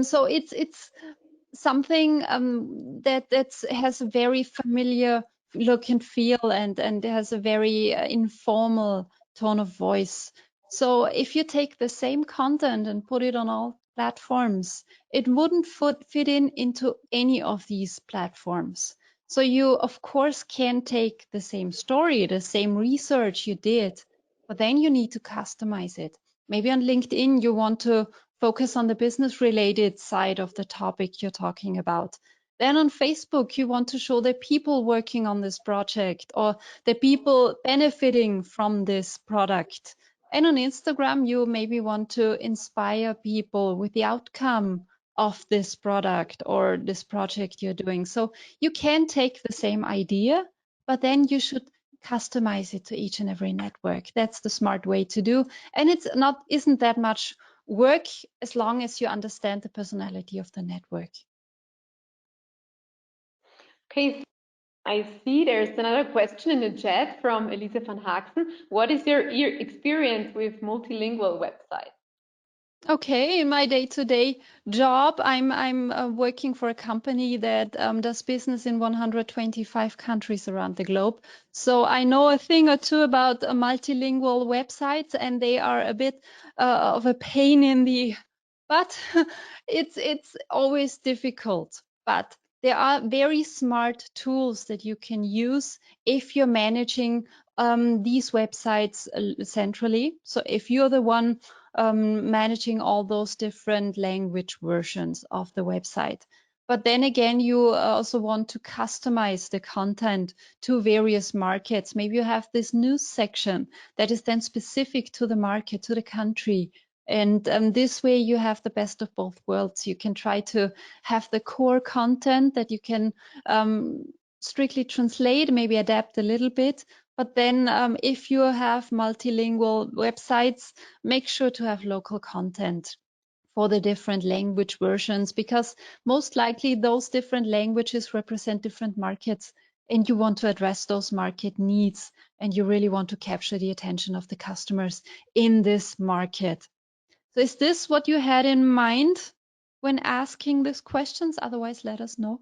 So it's something that has a very familiar look and feel, and has a very informal tone of voice. So if you take the same content and put it on all platforms, it wouldn't fit into any of these platforms. So you, of course, can take the same story, the same research you did, but then you need to customize it. Maybe on LinkedIn, you want to focus on the business related side of the topic you're talking about. Then on Facebook, you want to show the people working on this project or the people benefiting from this product. And on Instagram, you maybe want to inspire people with the outcome of this product or this project you're doing. So you can take the same idea, but then you should customize it to each and every network. That's the smart way to do. And isn't that much work as long as you understand the personality of the network. Okay, I see there's another question in the chat from Elise van Haaksen. What is your experience with multilingual websites? Okay, in my day-to-day job, I'm working for a company that does business in 125 countries around the globe. So I know a thing or two about multilingual websites, and they are a bit of a pain in the butt. It's always difficult, but there are very smart tools that you can use if you're managing these websites centrally. So if you're the one managing all those different language versions of the website. But then again, you also want to customize the content to various markets. Maybe you have this news section that is then specific to the market, to the country. And this way you have the best of both worlds. You can try to have the core content that you can strictly translate, maybe adapt a little bit. But then if you have multilingual websites, make sure to have local content for the different language versions, because most likely those different languages represent different markets, and you want to address those market needs, and you really want to capture the attention of the customers in this market. So is this what you had in mind when asking these questions? Otherwise, let us know.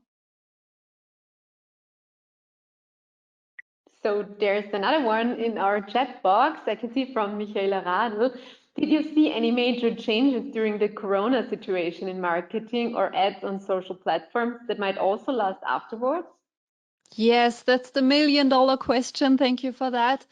So there's another one in our chat box. I can see from Michaela Radl. Did you see any major changes during the Corona situation in marketing or ads on social platforms that might also last afterwards? Yes, that's the $1 million question. Thank you for that.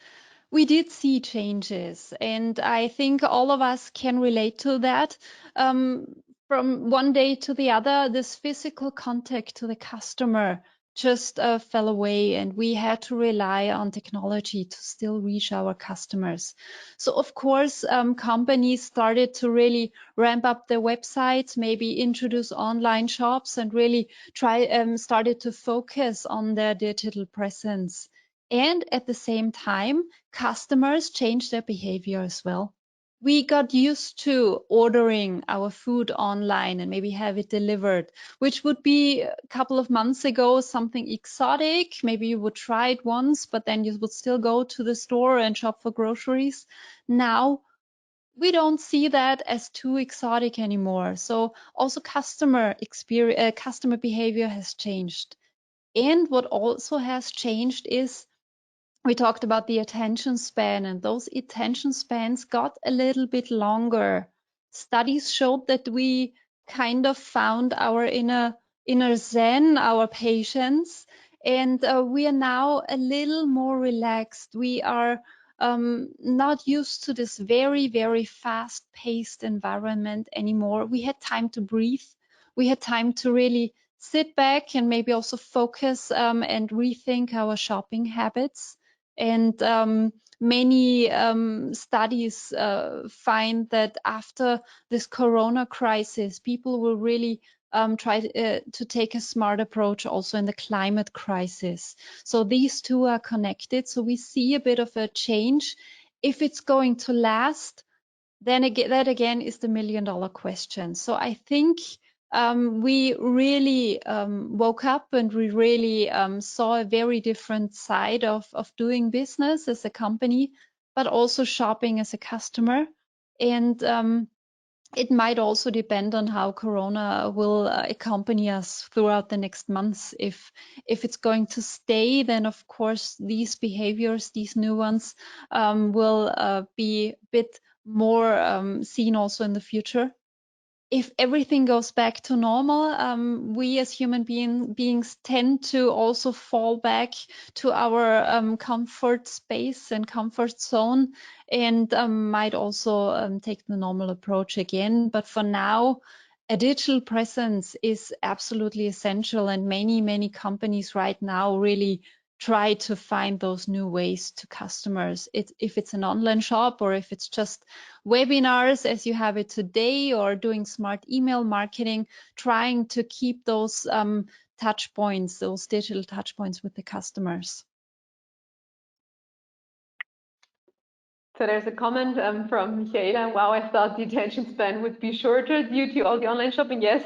we did see changes, and I think all of us can relate to that. From one day to the other, this physical contact to the customer just fell away, and we had to rely on technology to still reach our customers. So of course, companies started to really ramp up their websites, maybe introduce online shops, and really started to focus on their digital presence. And at the same time, customers changed their behavior as well. We got used to ordering our food online and maybe have it delivered, which would be a couple of months ago something exotic. Maybe you would try it once, but then you would still go to the store and shop for groceries. Now, we don't see that as too exotic anymore. So also customer behavior has changed. And what also has changed is we talked about the attention span, and those attention spans got a little bit longer. Studies showed that we kind of found our inner zen, our patience, and we are now a little more relaxed. We are not used to this very, very fast-paced environment anymore. We had time to breathe. We had time to really sit back and maybe also focus and rethink our shopping habits. And many studies find that after this corona crisis, people will really try to take a smart approach also in the climate crisis. So these two are connected. So we see a bit of a change. If it's going to last, then again, that again is the million-dollar question. So I think we really woke up and we really saw a very different side of doing business as a company, but also shopping as a customer. And it might also depend on how Corona will accompany us throughout the next months. If it's going to stay, then of course these behaviors, these new ones, will be a bit more seen also in the future. If everything goes back to normal, we as human beings tend to also fall back to our comfort space and comfort zone, and might also take the normal approach again. But for now, a digital presence is absolutely essential, and many companies right now really try to find those new ways to customers. If it's an online shop or if it's just webinars as you have it today, or doing smart email marketing, trying to keep those touch points, those digital touch points with the customers. So there's a comment from Michaela. Wow, I thought the attention span would be shorter due to all the online shopping. Yes.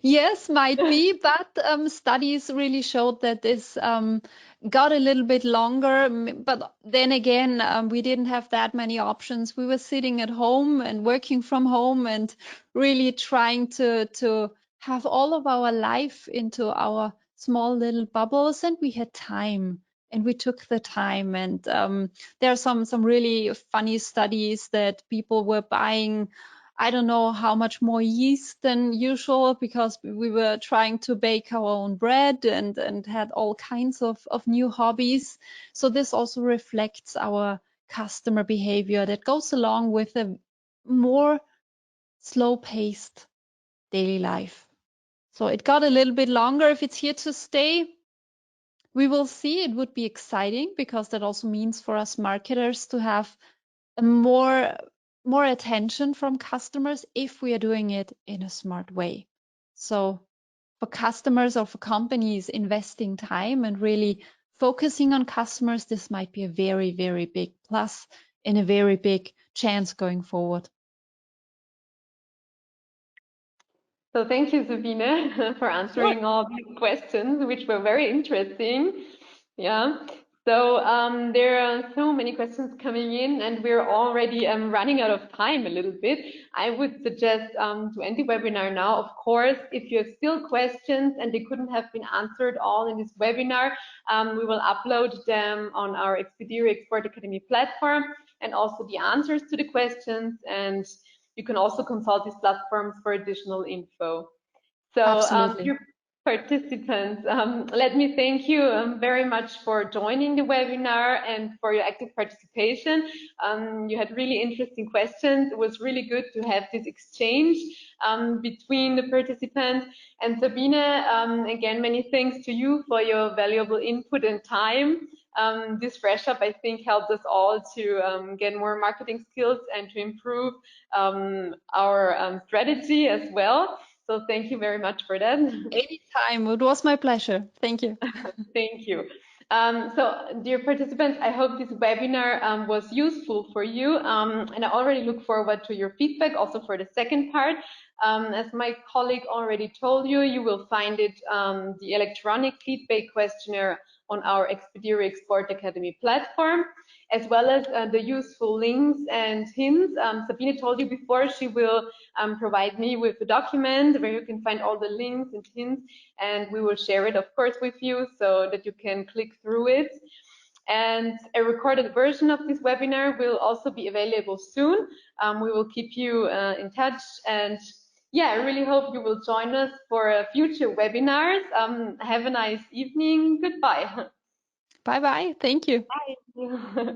Yes, might be, but studies really showed that this got a little bit longer. But then again, we didn't have that many options. We were sitting at home and working from home and really trying to have all of our life into our small little bubbles, and we had time. And we took the time, and there are some really funny studies that people were buying, I don't know how much more yeast than usual, because we were trying to bake our own bread and had all kinds of new hobbies. So this also reflects our customer behavior that goes along with a more slow-paced daily life. So it got a little bit longer. If it's here to stay, we will see. It would be exciting, because that also means for us marketers to have a more attention from customers if we are doing it in a smart way. So for customers or for companies investing time and really focusing on customers, this might be a very, very big plus and a very big chance going forward. So thank you, Sabine, for answering all these questions, which were very interesting. Yeah. So there are so many questions coming in, and we're already running out of time a little bit. I would suggest to end the webinar now. Of course, if you have still questions and they couldn't have been answered all in this webinar, we will upload them on our Expediri Export Academy platform, and also the answers to the questions. And you can also consult these platforms for additional info. So participants, let me thank you very much for joining the webinar and for your active participation. You had really interesting questions. It was really good to have this exchange between the participants. And Sabine, again, many thanks to you for your valuable input and time. This fresh up, I think, helped us all to get more marketing skills and to improve our strategy as well. So thank you very much for that. Anytime, it was my pleasure. Thank you. Thank you. So, dear participants, I hope this webinar was useful for you, and I already look forward to your feedback also for the second part. As my colleague already told you, you will find it, the electronic feedback questionnaire on our Expediri Export Academy platform, as well as the useful links and hints. Sabine told you before she will provide me with a document where you can find all the links and hints, and we will share it, of course, with you so that you can click through it. And a recorded version of this webinar will also be available soon. We will keep you in touch, and yeah, I really hope you will join us for future webinars. Have a nice evening. Goodbye. Bye-bye. Thank you. Bye.